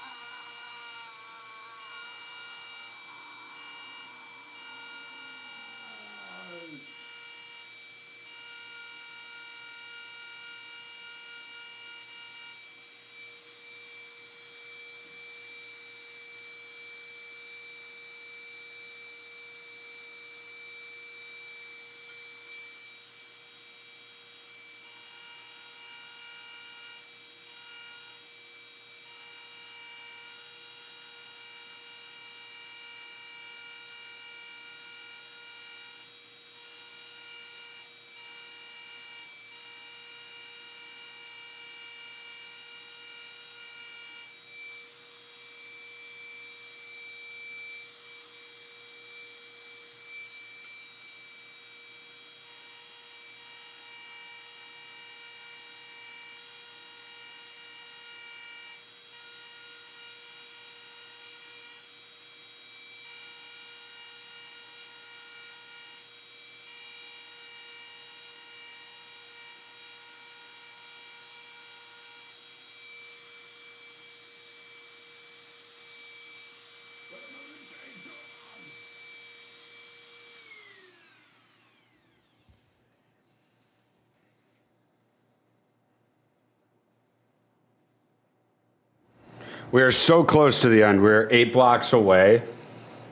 We are so close to the end. We're 8 blocks away.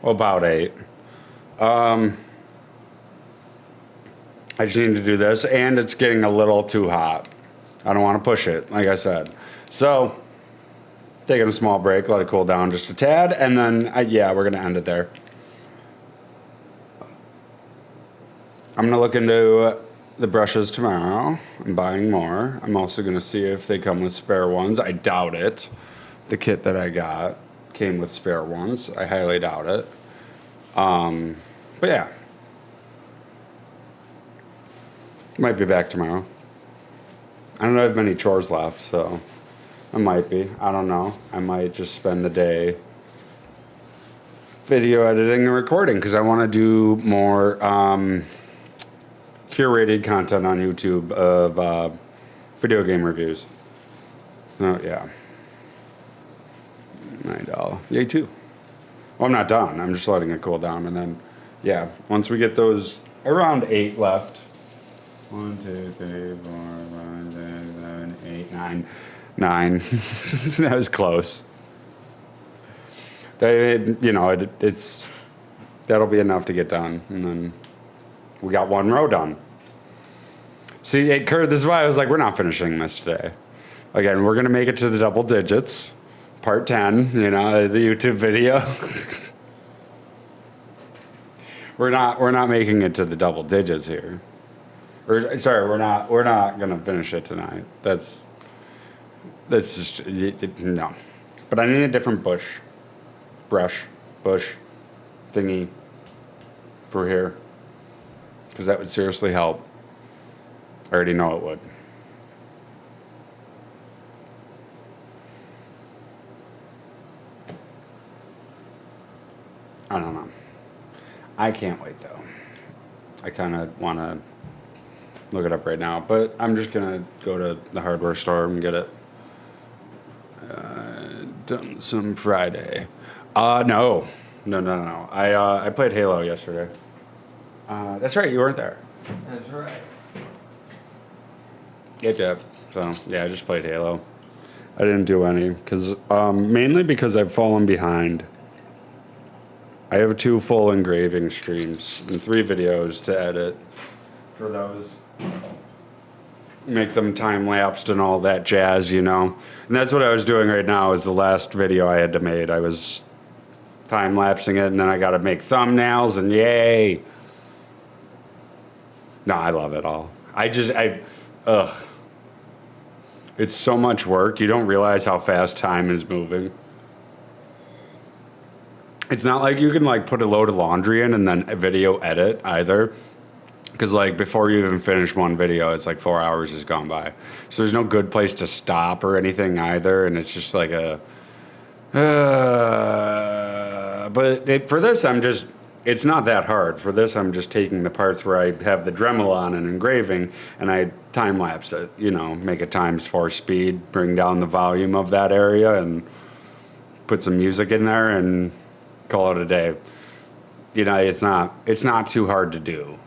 About 8. I just need to do this, and it's getting a little too hot. I don't want to push it, like I said. So, taking a small break, let it cool down just a tad, and then, yeah, we're going to end it there. I'm going to look into the brushes tomorrow. I'm buying more. I'm also going to see if they come with spare ones. I doubt it. The kit that I got came with spare ones. I highly doubt it. But yeah. Might be back tomorrow. I don't know if I have many chores left, so I might be. I don't know. I might just spend the day video editing and recording because I want to do more curated content on YouTube of video game reviews. Oh, yeah. $9. Yay, too. Well, I'm not done. I'm just letting it cool down, and then, yeah, once we get those around 8 left. 1, 2, 3, 4, 5, 6, 7, 8, 9. 9. That was close. It's that'll be enough to get done, and then we got one row done. See, hey, Kurt, this is why I was like, we're not finishing this today. Again, we're gonna make it to the double digits, part 10. The YouTube video. We're not making it to the double digits here. Or sorry, we're not gonna finish it tonight. That's just no. But I need a different bush thingy for here, because that would seriously help. I already know it would. I don't know. I can't wait though. I kind of want to look it up right now, but I'm just gonna go to the hardware store and get it done some Friday. No. I played Halo yesterday. That's right, you weren't there. That's right. Yep. So yeah, I just played Halo. I didn't do any mainly because I've fallen behind. I have 2 full engraving streams and 3 videos to edit for those. Make them time-lapsed and all that jazz, And that's what I was doing right now is the last video I had to make. I was time-lapsing it, and then I got to make thumbnails, and yay. No, I love it all. It's so much work. You don't realize how fast time is moving. It's not like you can put a load of laundry in and then a video edit either. Because before you even finish one video, it's 4 hours has gone by. So there's no good place to stop or anything either. And it's just for this, it's not that hard. For this, I'm just taking the parts where I have the Dremel on and engraving, and I time lapse it, make it ×4 speed, bring down the volume of that area, and put some music in there and call it a day. It's not too hard to do.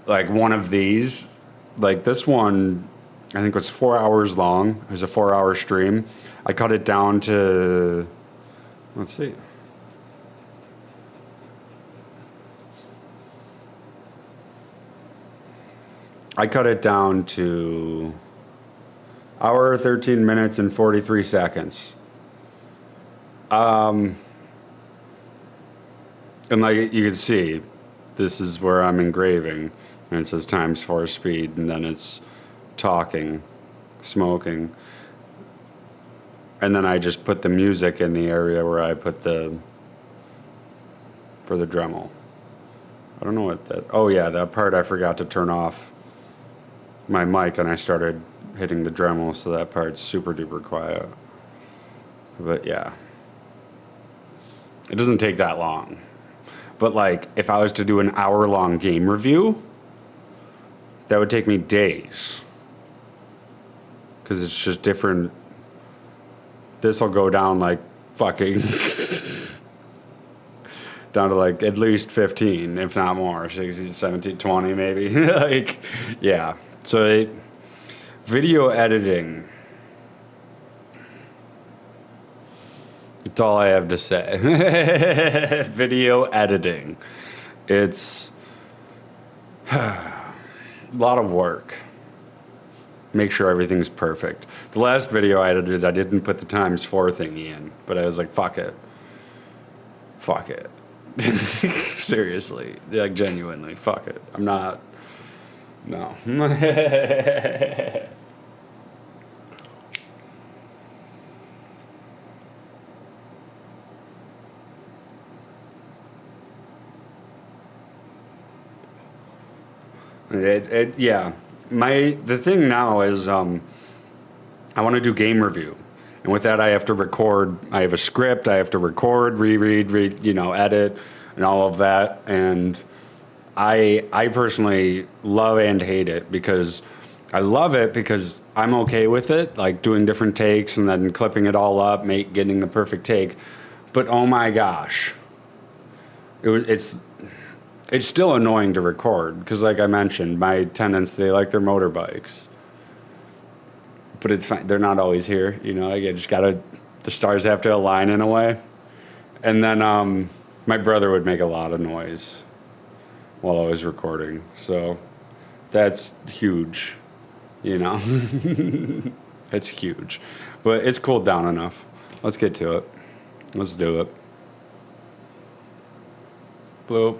One of these, this one, I think was 4 hours long. It was a 4-hour stream. I cut it down to, let's see. I cut it down to hour, 13 minutes, and 43 seconds. And you can see, this is where I'm engraving, and it says ×4 speed, and then it's talking, smoking. And then I just put the music in the area where I put for the Dremel. I don't know what that, oh yeah, that part I forgot to turn off my mic, and I started hitting the Dremel, so that part's super duper quiet. But yeah. It doesn't take that long. But if I was to do an hour-long game review, that would take me days. Because it's just different. This will go down fucking down to at least 15, if not more, 16, 17, 20 maybe. Yeah. So video editing. That's all I have to say. Video editing. It's a lot of work. Make sure everything's perfect. The last video I edited, I didn't put the ×4 thingy in, but I was like, fuck it. Fuck it. Seriously. Genuinely, fuck it. I'm not... No. Yeah. The thing now is I want to do game review. And with that, I have to record. I have a script. I have to record, reread, edit, and all of that. And I personally love and hate it because I love it because I'm okay with it, doing different takes and then clipping it all up, getting the perfect take. But oh my gosh, It's still annoying to record because, like I mentioned, my tenants, they like their motorbikes. But it's fine. They're not always here. You know, like I just gotta, the stars have to align in a way. And then my brother would make a lot of noise while I was recording. So that's huge, you know? It's huge. But it's cooled down enough. Let's get to it. Let's do it. Bloop.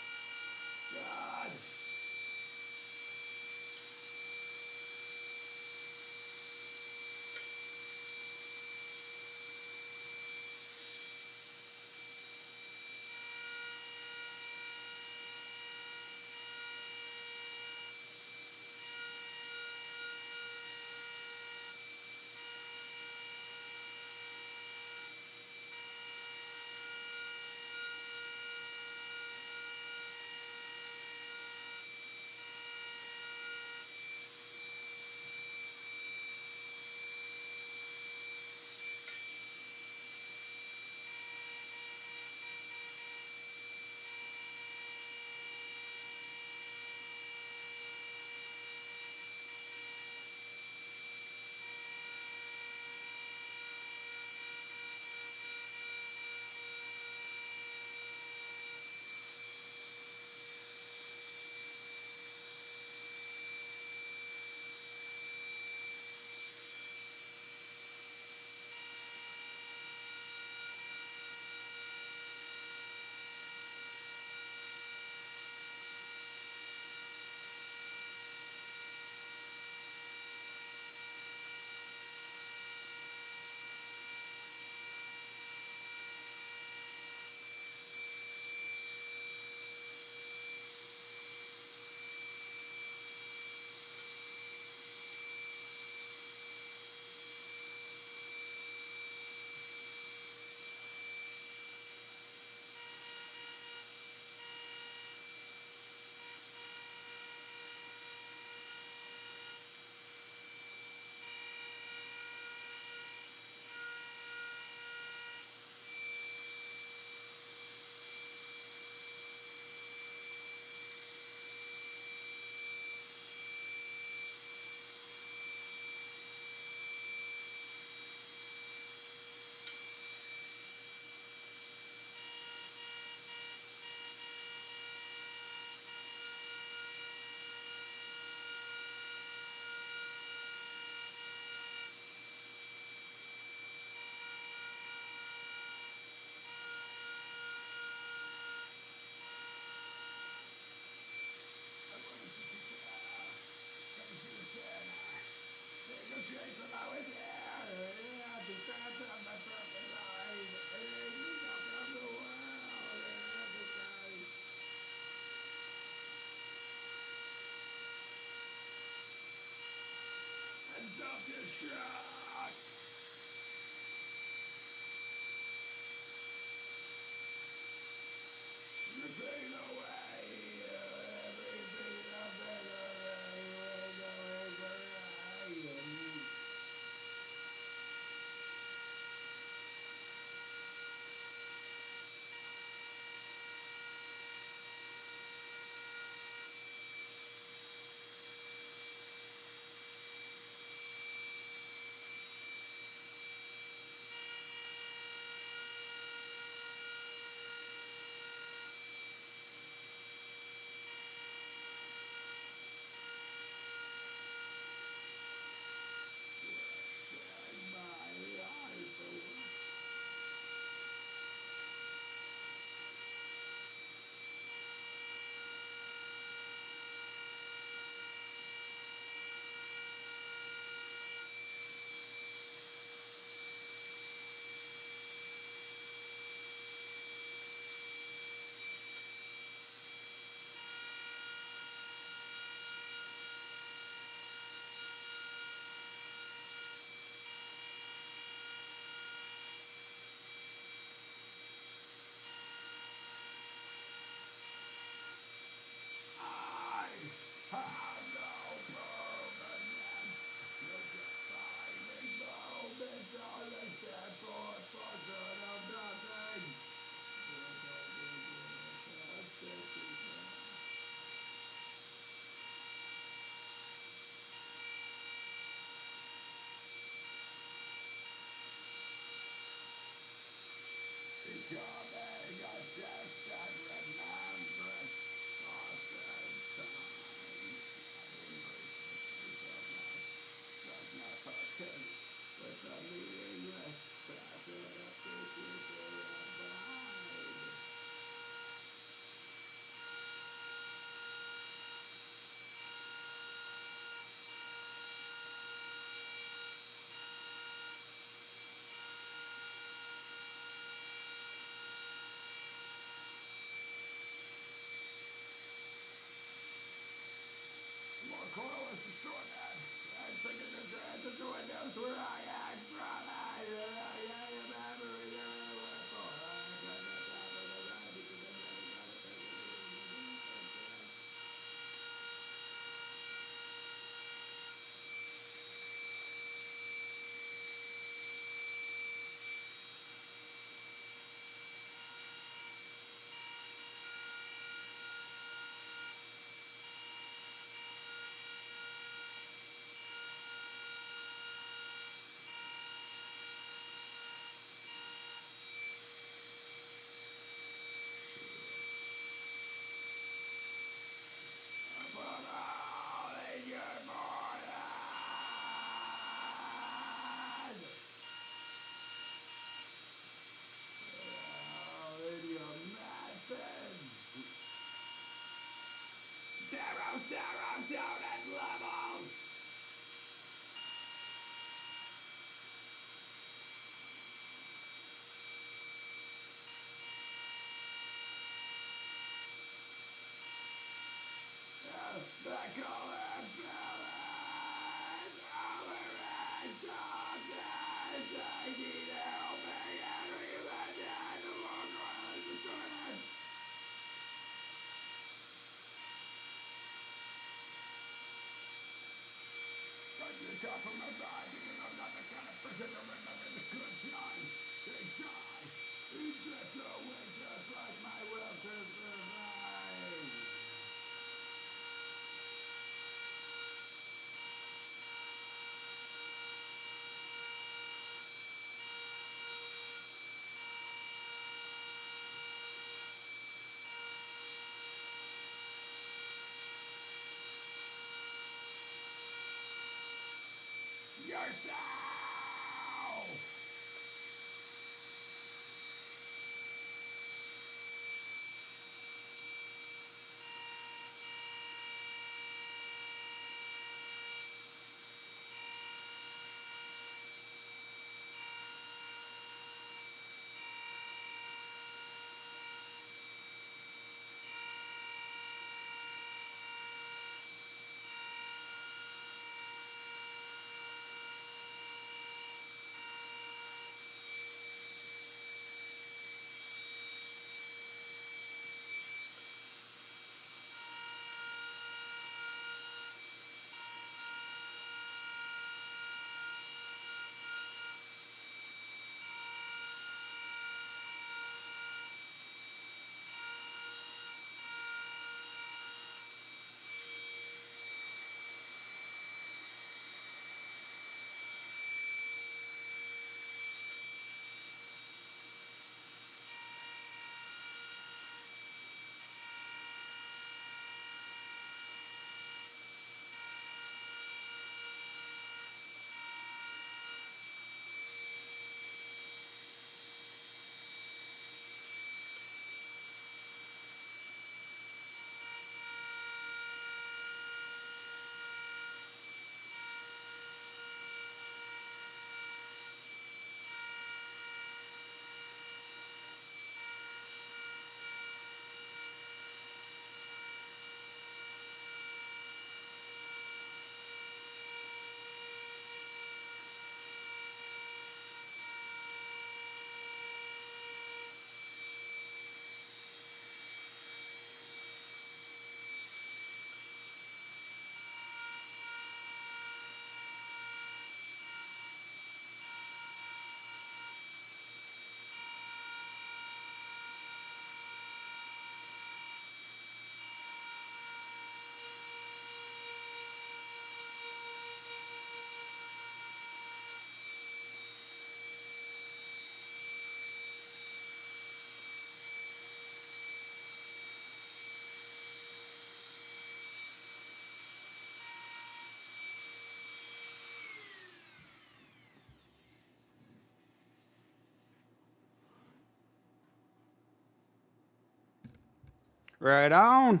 Right on.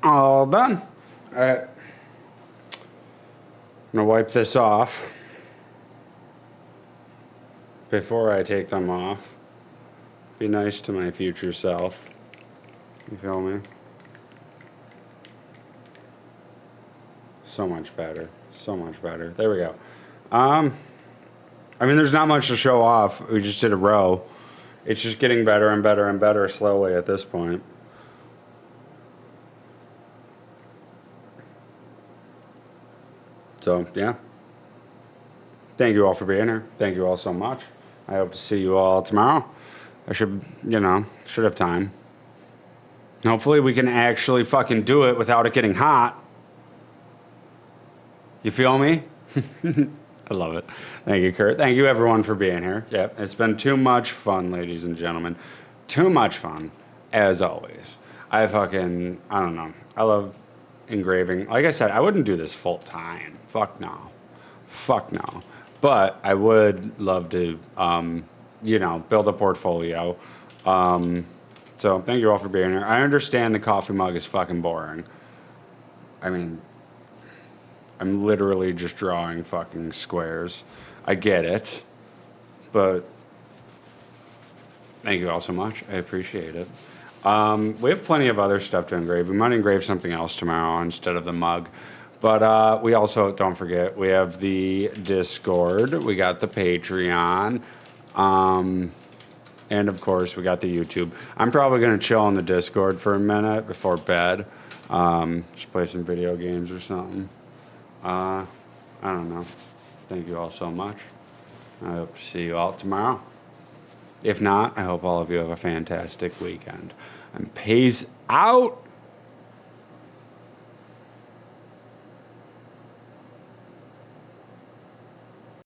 All done. All right. I'm gonna wipe this off before I take them off. Be nice to my future self. You feel me? So much better. So much better. There we go. I mean, there's not much to show off. We just did a row. It's just getting better and better and better slowly at this point. So, yeah. Thank you all for being here. Thank you all so much. I hope to see you all tomorrow. I should have time. Hopefully we can actually fucking do it without it getting hot. You feel me? I love it. Thank you, Kurt. Thank you, everyone, for being here. Yep, it's been too much fun, ladies and gentlemen. Too much fun, as always. I don't know. I love engraving. Like I said, I wouldn't do this full time. Fuck no. Fuck no. But I would love to, build a portfolio. So thank you all for being here. I understand the coffee mug is fucking boring. I mean, I'm literally just drawing fucking squares. I get it. But thank you all so much. I appreciate it. We have plenty of other stuff to engrave. We might engrave something else tomorrow instead of the mug. But we also, don't forget, we have the Discord. We got the Patreon. And, of course, we got the YouTube. I'm probably going to chill on the Discord for a minute before bed. Just play some video games or something. I don't know. Thank you all so much. I hope to see you all tomorrow. If not, I hope all of you have a fantastic weekend. And peace out.